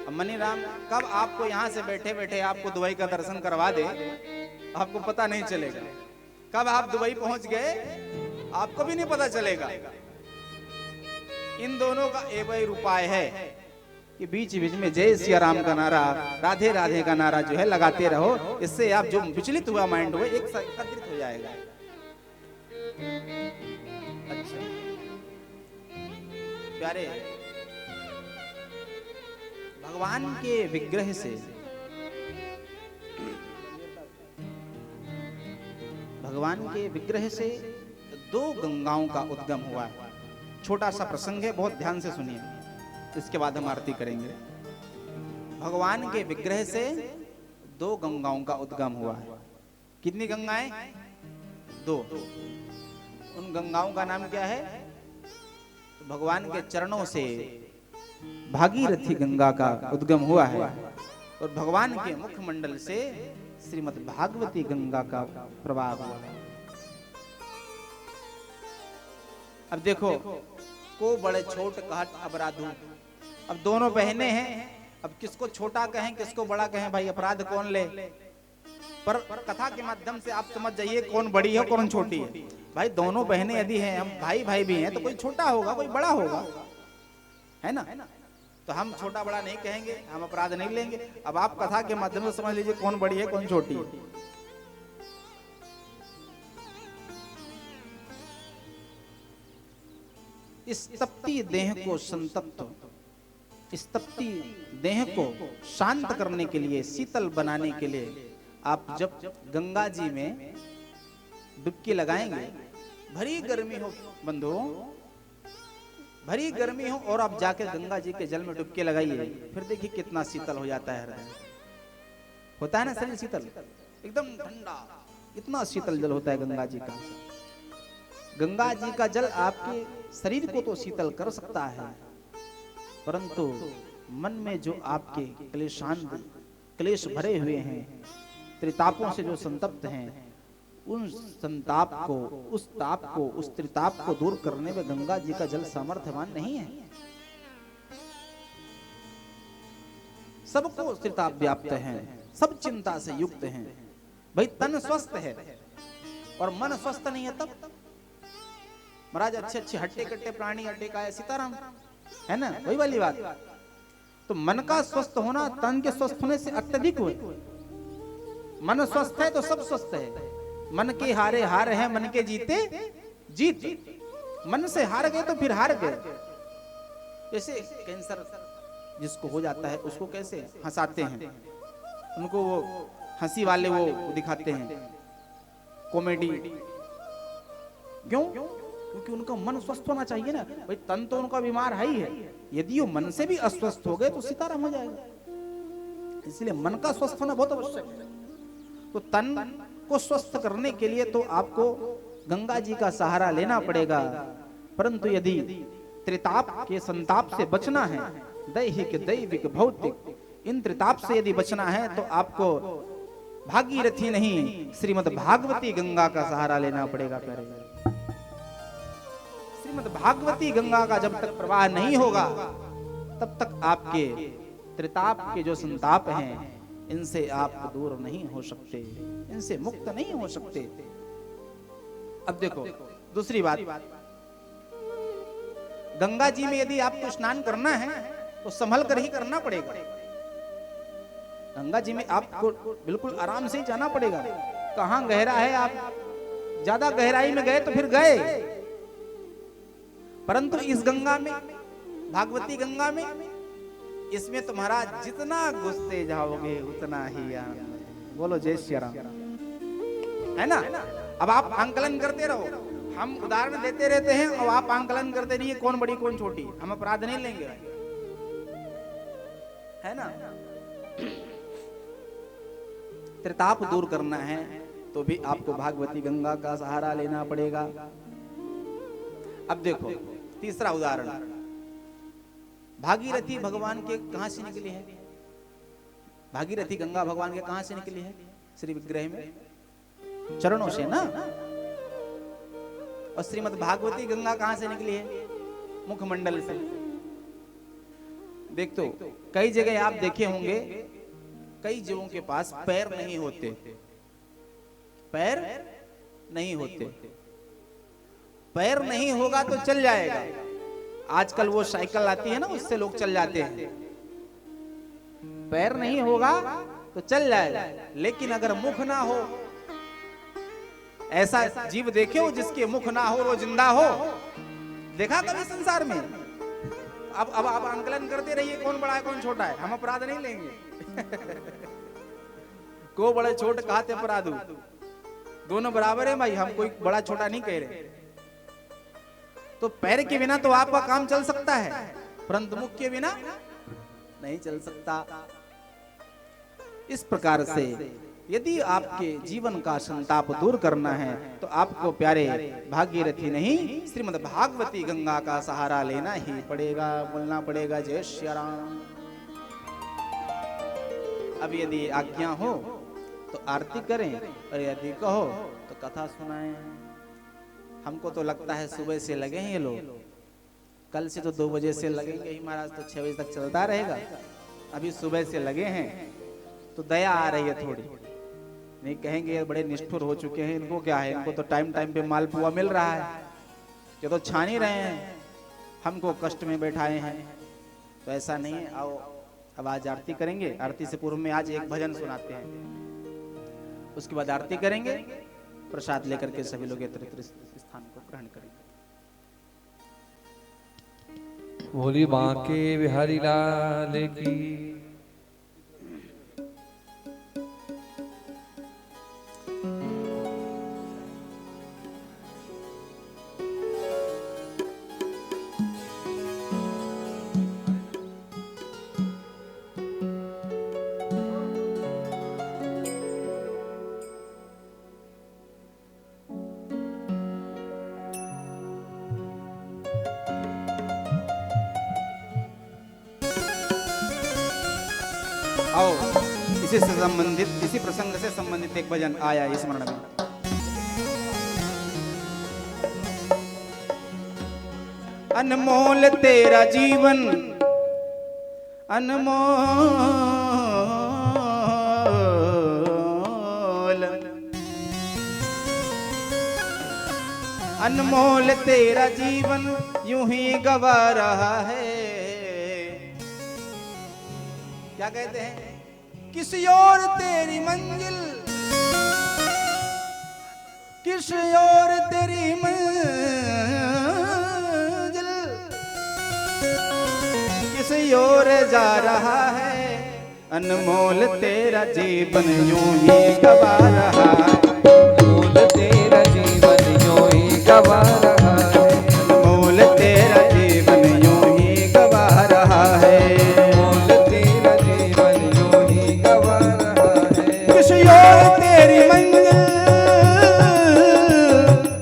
अब मनीराम कब आपको यहां से बैठे बैठे आपको दुबई का दर्शन करवा दे, आपको पता नहीं चलेगा। कब आप दुबई पहुंच गए आपको भी नहीं पता चलेगा। इन दोनों का एक ही उपाय है कि बीच बीच में जय सिया राम का नारा, राधे राधे का नारा जो है लगाते रहो। इससे आप जो विचलित हुआ माइंड हुआ एक एकत्रित हो जाएगा। अच्छा प्यारे, भगवान के विग्रह से, भगवान के विग्रह से दो गंगाओं का उद्गम हुआ है। छोटा सा प्रसंग है, बहुत ध्यान से सुनिए, इसके बाद हम आरती करेंगे। भगवान के विग्रह से दो गंगाओं का उद्गम हुआ है। कितनी गंगाएं? दो। उन गंगाओं का नाम क्या है? तो भगवान के चरणों से भागीरथी गंगा का उद्गम हुआ है, और भगवान के मुखमंडल से श्रीमद् भागवती गंगा का प्रवाह हुआ है। अब देखो, को बड़े छोट कहत अपराधु। अब दोनों बहनें हैं, अब किसको छोटा कहें किसको बड़ा कहें, भाई अपराध कौन ले? पर कथा के माध्यम से आप समझ जाइए कौन बड़ी है कौन छोटी है। भाई दोनों बहनें यदि हैं, हम भाई भाई भी हैं, तो कोई छोटा होगा कोई बड़ा होगा, है ना? तो हम छोटा बड़ा नहीं कहेंगे, हम अपराध नहीं लेंगे। अब आप कथा के माध्यम से समझ लीजिए कौन बड़ी है कौन छोटी है। इस तपती देह को संतप्त, इस तपती देह को शांत करने के लिए, शीतल बनाने के लिए आप जब गंगा जी में डुबकी लगाएंगे, भरी गर्मी हो बंधुओं, भरी गर्मी हो, और आप जाकर गंगा जी के जल में डुबकी लगाइए, फिर देखिए कितना शीतल हो जाता है हृदय। होता है ना शरीर शीतल, एकदम ठंडा, इतना शीतल जल होता है गंगा जी का। गंगा जी का जल आपके शरीर को तो शीतल कर सकता है, परंतु मन में जो आपके क्लेश भरे हुए हैं, त्रितापों से जो संतप्त हैं, उन संताप को, उस ताप को, उस त्रिताप को दूर करने में गंगा जी का जल सामर्थ्यवान नहीं है। सबको त्रिताप व्याप्त है, सब चिंता से युक्त हैं। भाई तन स्वस्थ है और मन स्वस्थ नहीं है, तब महाराज अच्छे अच्छे हट्टे कट्टे प्राणी हट्टे का है सीताराम, है ना? वही वाली बात। तो मन का स्वस्थ होना तन के स्वस्थ होने से अत्यधिक हुए। मन स्वस्थ है तो सब स्वस्थ है, मन के हारे हार है, मन के जीते जीत। मन से हार गए तो फिर हार गए। जैसे कैंसर जिसको हो जाता है उसको कैसे हंसाते हैं, उनको वो हंसी वाले वो दिखाते हैं, कॉमेडी। क्यों? क्योंकि उनका मन स्वस्थ होना चाहिए ना भाई। तन तो उनका बीमार है ही है, यदि वो मन से भी अस्वस्थ हो गए तो सीताराम हो जाएगा। इसलिए मन का स्वस्थ होना बहुत आवश्यक है। तो तन को स्वस्थ करने के लिए तो आपको गंगा जी का सहारा लेना पड़ेगा। परंतु यदि त्रिताप के संताप से बचना है, दैहिक दैविक भौतिक इन त्रिताप से यदि बचना है तो आपको भागीरथी नहीं श्रीमद् भागवती गंगा का सहारा लेना पड़ेगा। प्यारे श्रीमद् भागवती गंगा का जब तक प्रवाह नहीं होगा तब तक आपके त्रिताप के जो संताप हैं इनसे आप दूर नहीं हो सकते, इनसे मुक्त नहीं हो सकते। अब देखो दूसरी बात, गंगा जी में यदि आपको स्नान करना है तो संभल कर ही करना पड़ेगा। गंगा जी में आपको बिल्कुल आराम से ही जाना पड़ेगा। कहां गहरा है, आप ज्यादा गहराई में गए तो फिर गए, परंतु इस गंगा में, भागवती गंगा में, इसमें तुम्हारा जितना घुसते जाओगे उतना ही आनंद। बोलो जय श्री राम, है ना। अब आप आंकलन करते रहो, हम उदाहरण देते रहते हैं और आप आंकलन करते रहिए कौन बड़ी कौन छोटी, हम अपराध नहीं लेंगे, है ना। त्रिताप दूर करना है तो भी आपको भागवती गंगा का सहारा लेना पड़ेगा। अब देखो तीसरा उदाहरण, भागीरथी भगवान के कहां से निकली है? भागीरथी गंगा भगवान के कहां से निकली है? श्री विग्रह में चरणों से ना। और श्रीमद् भागवती गंगा कहां से निकली है? मुखमंडल से। देख तो कई जगह आप देखे होंगे, कई जीवों के पास पैर नहीं होते, पैर नहीं होते। पैर नहीं होगा तो चल जाएगा, आजकल वो साइकिल आती है ना उससे लोग चल जाते हैं। पैर नहीं होगा तो चल जाएगा, लेकिन अगर मुख ना हो, ऐसा जीव देखे हो जिसके मुख ना हो वो जिंदा हो? देखा कभी संसार में? अब आप आंकलन करते रहिए कौन बड़ा है कौन छोटा है, हम अपराध नहीं लेंगे। को बड़े छोट कहते अपराधु, दोनों बराबर है भाई, हम कोई बड़ा छोटा नहीं कह रहे। तो पैर के बिना तो आपका काम चल सकता है, परंतु मुख के बिना नहीं चल सकता। इस प्रकार से यदि आपके जीवन का संताप दूर करना है तो आपको प्यारे भागीरथी नहीं श्रीमद् भागवती गंगा का सहारा लेना ही पड़ेगा, बोलना पड़ेगा जय श्री राम। अब यदि आज्ञा हो तो आरती करें और यदि कहो तो कथा सुनाएं। हमको तो लगता है सुबह से लगे हैं ये लोग, कल से तो 2 बजे से लगेंगे ही महाराज, तो 6 बजे तक चलता रहेगा। अभी सुबह से लगे हैं तो दया आ रही है थोड़ी, नहीं कहेंगे बड़े निष्ठुर हो चुके हैं, इनको क्या है, इनको तो टाइम टाइम पे मालपुआ मिल रहा है, ये तो छान ही रहे हैं, हमको कष्ट में बैठाए हैं। तो ऐसा नहीं है। आओ अब आज आरती करेंगे, आरती से पूर्व में आज एक भजन सुनाते हैं, उसके बाद आरती करेंगे, प्रसाद लेकर के सभी लोग यत्र स्थान को ग्रहण करेंगे। बोली बांके बिहारी लाल की। आओ इसी से संबंधित, इसी प्रसंग से संबंधित एक भजन आया स्मरण में। अनमोल तेरा जीवन, अनमोल अनमोल तेरा जीवन यूं ही गवा रहा है। क्या कहते हैं? किसी और तेरी मंजिल किस ओर तेरी मंजिल, किस ओर जा रहा है, अनमोल तेरा जीवन यूं ही गवा रहा है, अनमोल तेरा जीवन यूं ही गवा रहा है, अनमोल तेरा जीवन यूं ही गवा रहा है, अनमोल तेरा जीवन यूं ही गवा रहा है। किस ओर तेरी मंजिल,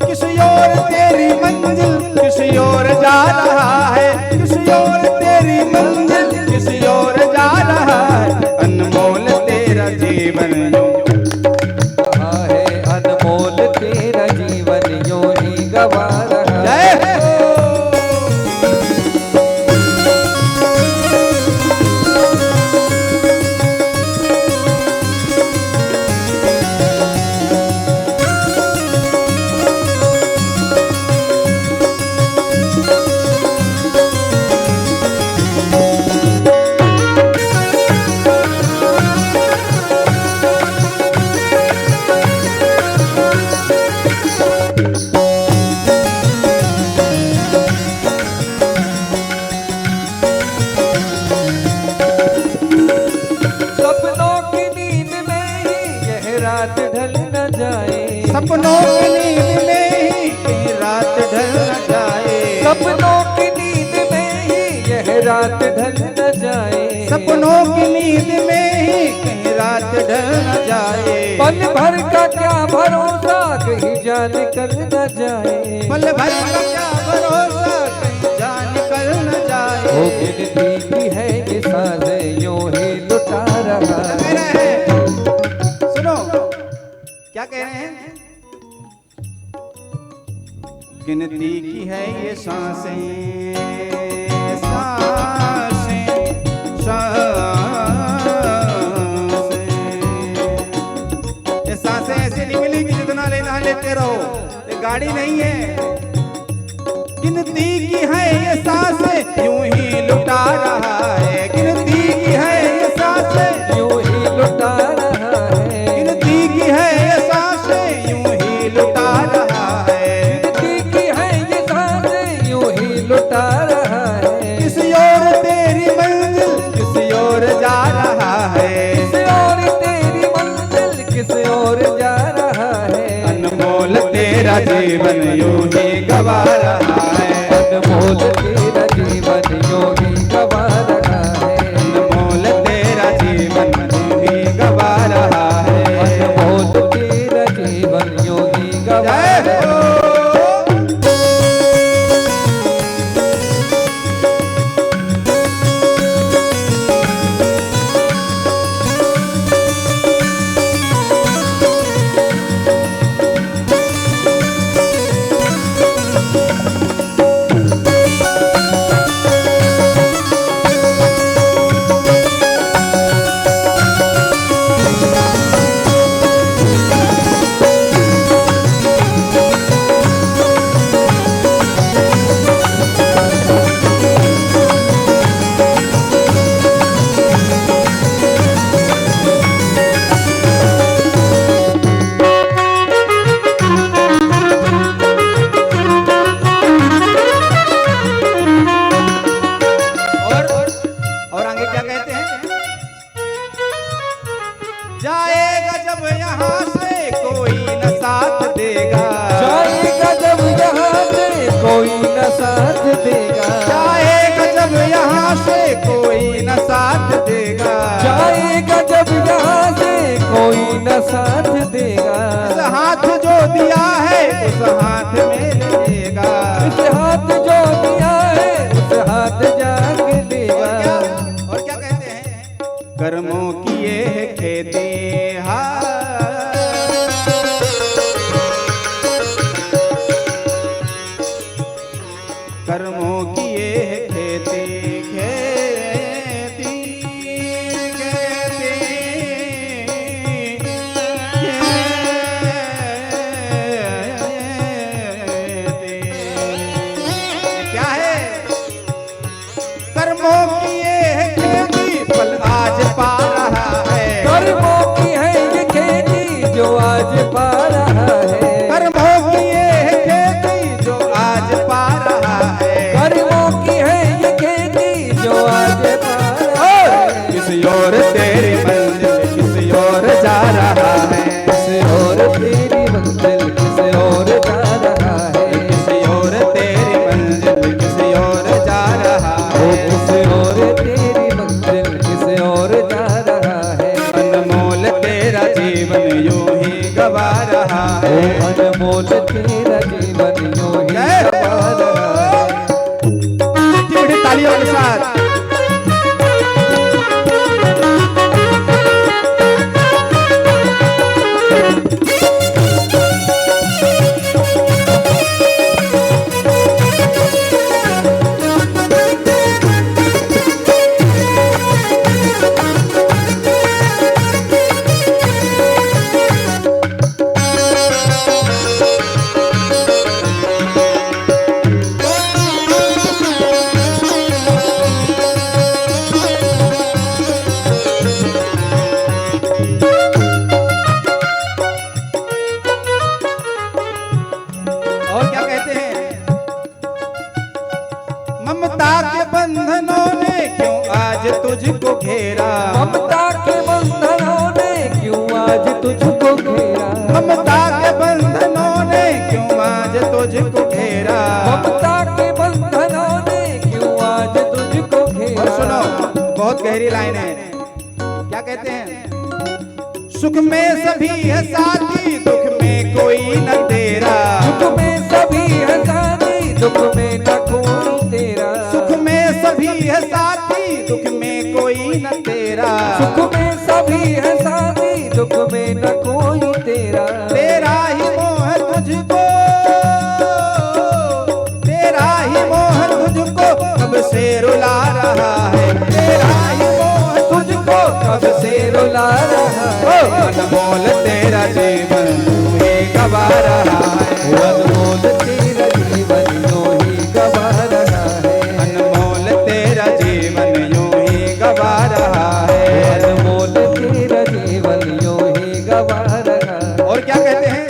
किस ओर तेरी मंजिल, किस ओर जा रहा है, किस ओर तेरी मंजिल, किस ओर जा रहा है, अनमोल तेरा जीवन यूं रहा है, अनमोल तेरा जीवन यूं ही गवा रहा है। जय हो। सपनों की नींद में ही यह रात ढल न जाए, सपनों की नींद में ही कहीं रात ढल न जाए, सपनों की नींद में ही यह रात ढल न जाए, सपनों की नींद में ही कहीं रात ढल न जाए, पल भर का क्या भरोसा कहीं जान कर न जाए, पल भर का क्या भरोसा कहीं जान निकल न वो जाए। गिनती की है ये साज़े यूं ही लुटा रहा कह है। रहे हैं, सुनो क्या कह रहे हैं, गिनती की है ये सांसें, सांसें, सांसें, ये सांसें ऐसी नहीं मिली कि जितना लेना लेते रहो, ये गाड़ी नहीं है। गिनती की है ये सांसें यूं ही लुटा रहा है, गिनती की है ये सांसें, यूं ही लुटा रहा है, गिनती की है ये सांसें यूं ही लुटा रहा है, गिनती की है ये सांसें यूं ही लुटा रहा है। किस ओर तेरी मंजिल, किस ओर जा रहा है, किस ओर तेरी मंजिल, किस ओर जा रहा है, अनमोल तेरा जीवन यूं ही गवा रहा है, अनमोल तेरा जीवन यूं ही गवा रहा है, अनमोल तेरा जीवन यूं ही गवा रहा है। अनमोल तेरा जीवन यूं ही गवा जय रहा है। हो। और आगे क्या कहते हैं, जाएगा जब यहाँ से कोई न साथ देगा, जाएगा जब यहाँ से कोई न साथ देगा, जाएगा जब यहाँ से कोई न साथ देगा, जाएगा जब यहाँ से कोई न साथ देगा, इस हाथ जो दिया है उस हाथ में लेगा, इस हाथ जो दिया है उस हाथ जाके देगा। और क्या कहते हैं, कर्मों की ये है खेती, कर्मों की ये है खेती, खेती, खेती, खेती। क्या है, कर्मों की ये है खेती, फल आज पा रहा है, कर्मों की है ये खेती, अनमोल तेरा जीवन यूं ही गवा रहा है। बड़ी तालियों के साथ तुझको घेरा, ममता के बंधनों ने क्यों आज तुझको घेरा, ममता के बंधनों ने क्यों आज तुझको घेरा, ममता के बंधनों ने क्यों आज तुझको घेरा। और सुनो, बहुत गहरी लाइन है, क्या कहते हैं? सुख में सभी है साथी, दुख में कोई न तेरा, सुख में सभी है साथी, दुख में न कोई तेरा, सुख में सभी है साथी, दुख में कोई न तेरा, सुख में सभी है साथी, दुख में न कोई तेरा, तेरा ही मोह तुझको, तेरा ही मोह तुझको कब से रुला रहा है, तेरा ही मोह तुझको कब से रुला रहा है, अनमोल तेरा जीवन यूं ही गवा रहा है, अनमोल तेरा जीवन यूं ही गवा रहा है, अनमोल तेरा जीवन यूं ही गवा रहा है, अनमोल तेरा जीवन यूं ही गवा रहा है। और क्या कहते हैं?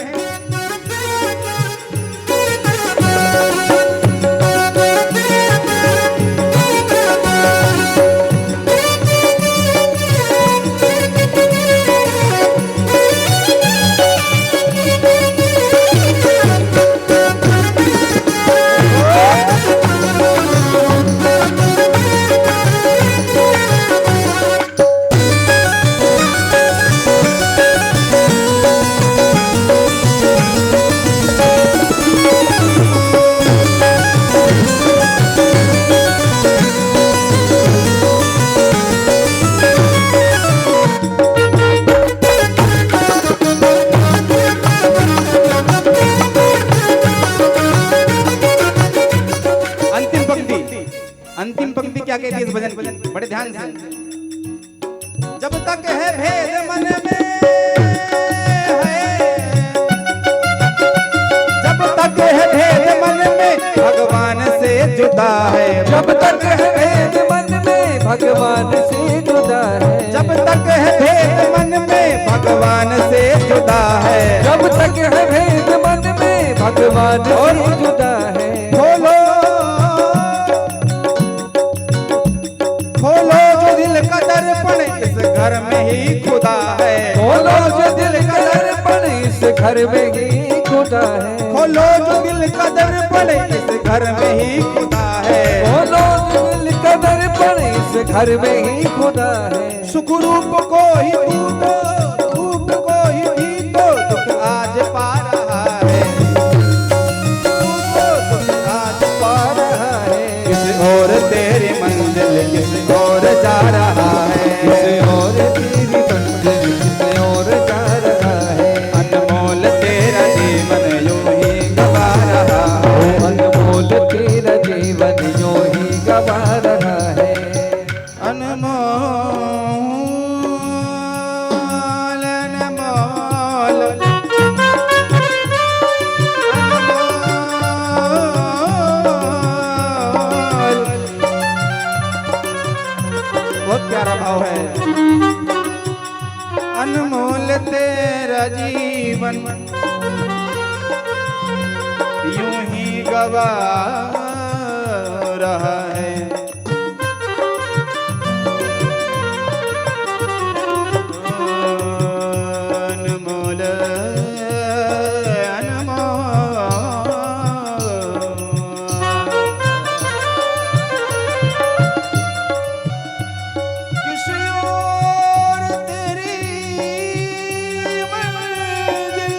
अंतिम पंक्ति क्या कहती है इस भजन? बड़े ध्यान से। जब तक है भेद मन में है, जब तक है भेद मन में भगवान से जुदा है, जब तक है भेद मन में भगवान से जुदा है, जब तक है भेद मन में भगवान से जुदा है, जब तक है भेद मन में भगवान से जुदा है। खोलो खोलो जो दिल का दर्पण इस घर में ही खुदा है, खोलो जो दिल का दर्पण इस घर में ही खुदा है, खोलो जो दिल का दर्पण इस घर में ही खुदा है, खोलो जो दिल का दर्पण इस घर में ही खुदा है। सुख रूप को ही तू तो, रूप को ही भी तो दुख आज पा रहा है, दुख आज पा रहा है, किसी और तेरी मंजिल किसी और जा रहा है, किसी और तेरी मंजिल किसी और जा रहा है, अनमोल तेरा जीवन यूं ही गवा रहा है, अनमोल तेरा जीवन यूं ही गवा रहा है, अनमोल अनमोल बहुत प्यारा भाव है। अनमोल तेरा जीवन यूं ही गवा रहा है, अनमोल किसी और तेरी मंजिल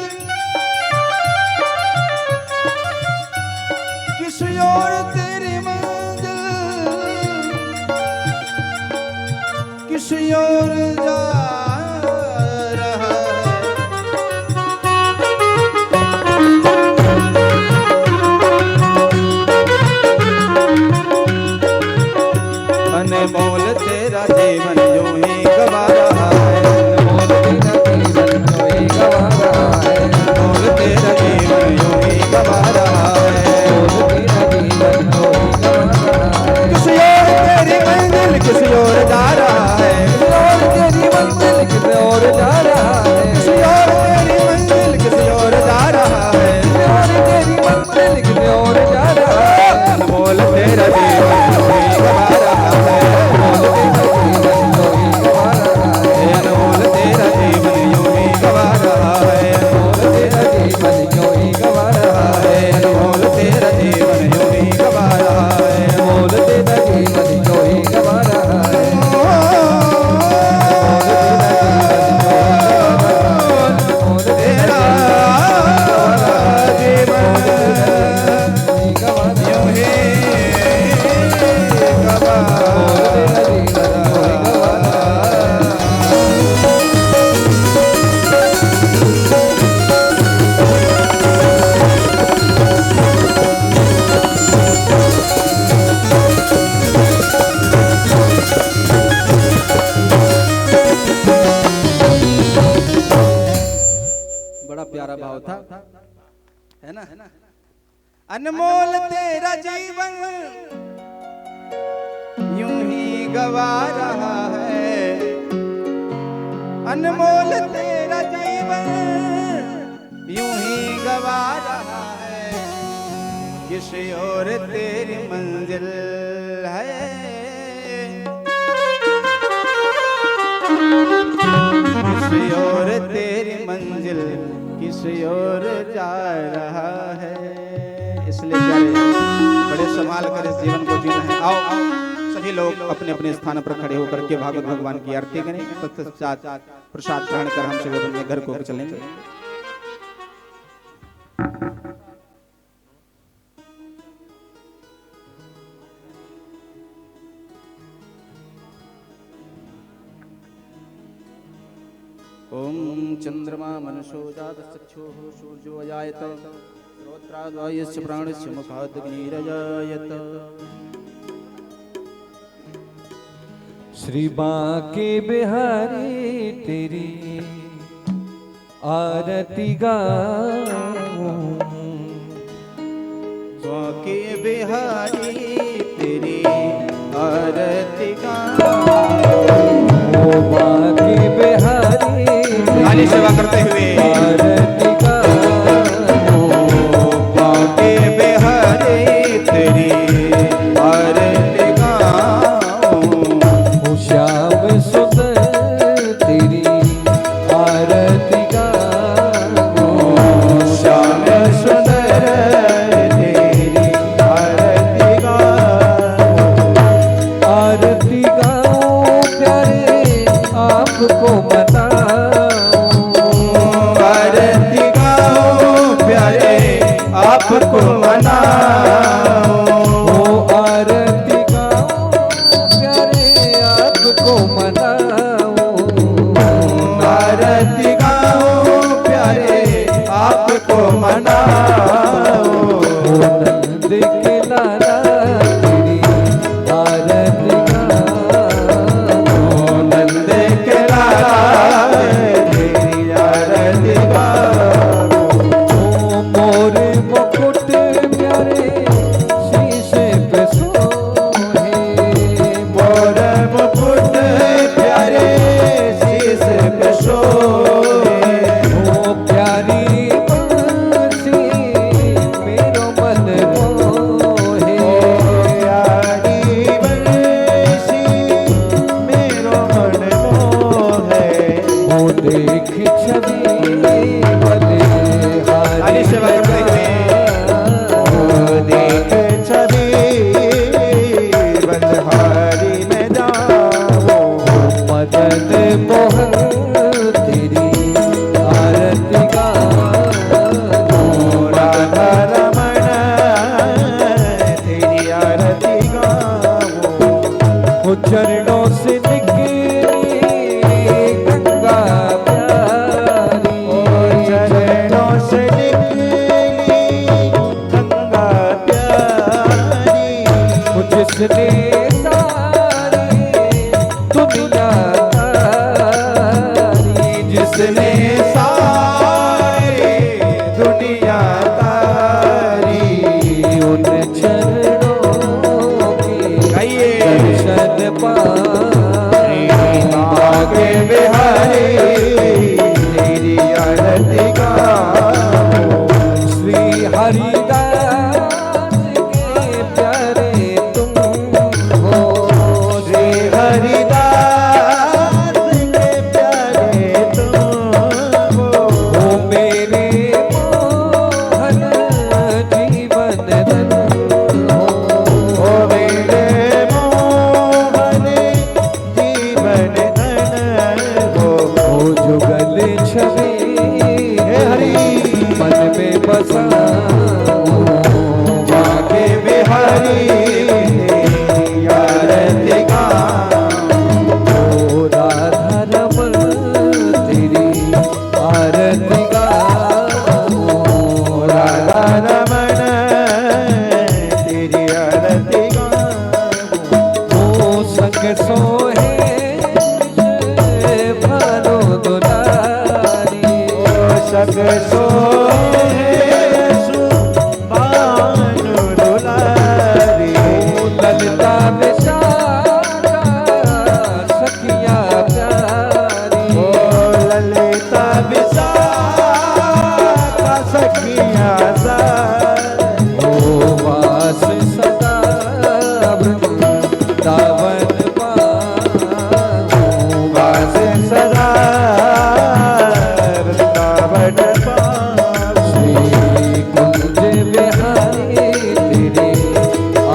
प्यारा भाव था, है ना? अनमोल तेरा जीवन यूं ही गवा रहा है, अनमोल तेरा जीवन यूं ही गवा रहा है, किसी और तेरी मंजिल है, किसी और तेरी मंजिल किसी और जा रहा है। इसलिए प्यारे बड़े संभाल कर इस जीवन को जीना है। आओ आओ सभी लोग अपने अपने स्थान पर खड़े होकर के भागवत भगवान की आरती करें, तत्पश्चात प्रसाद ग्रहण कर हम सभी अपने घर को चलेंगे। ओम चंद्रमा मनसो जात चक्षुः सूर्यो अजायत श्रोत्राद्वायस्य प्राणस्य मुखादग्निरजायत। श्री बांके बिहारी तेरी आरती गाऊं, बांके बिहारी तेरी आरती गाऊं, बांके बिहारी खाली सेवा करते हुए आरती गाऊं, बांके बिहारी तेरी आरती गाऊं, श्याम सुंदर तेरी आरती गाऊं, श्याम सुंदर तेरी आरती गाऊं, आरती गाऊं प्यारे आपको मनाऊं, आरती गाऊं प्यारे आपको मनाऊं, ओ आरती गाऊं प्यारे आपको मनाऊं, आरती गाऊं प्यारे आपको मनाऊं, नंद के लाला तेरी आरती गाऊं, नंद के लाला पग सोहे सुभानु दुलारी ललिता विशाखा सखिया प्यारी ओ ललिता विशाखा सखिया सारी ओ वास सदा वृंदावन पाऊं वास सदा वृंदावन पाऊं श्री कुंज बिहारी तेरी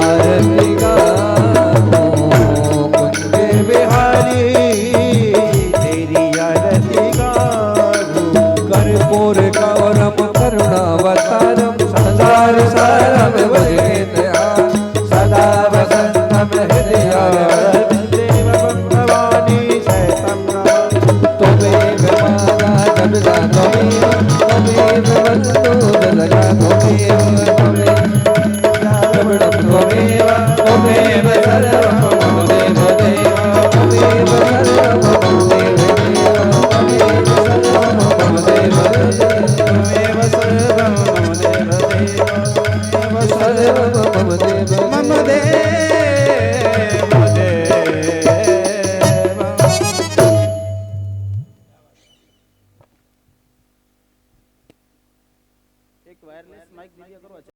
आरती गाऊं कुंज बिहारी तेरी आरती गाऊं कर्पूर गौरम करुणावतारम संसार सारम भजेन्द्रयाम सदा वसंतम हृदयारविंदे भवानी सहितं त्वमेव माता जगदा त्वमेव वस्तु जलगा त्वमेव सर्वं मम देव देव त्वमेव सर्वं मम देव देव त्वमेव सर्वं मम देव देव त्वमेव सर्वं मम देव देव सर्वं मम देव मम देव देव एक वायरलेस माइक दीजिए करो।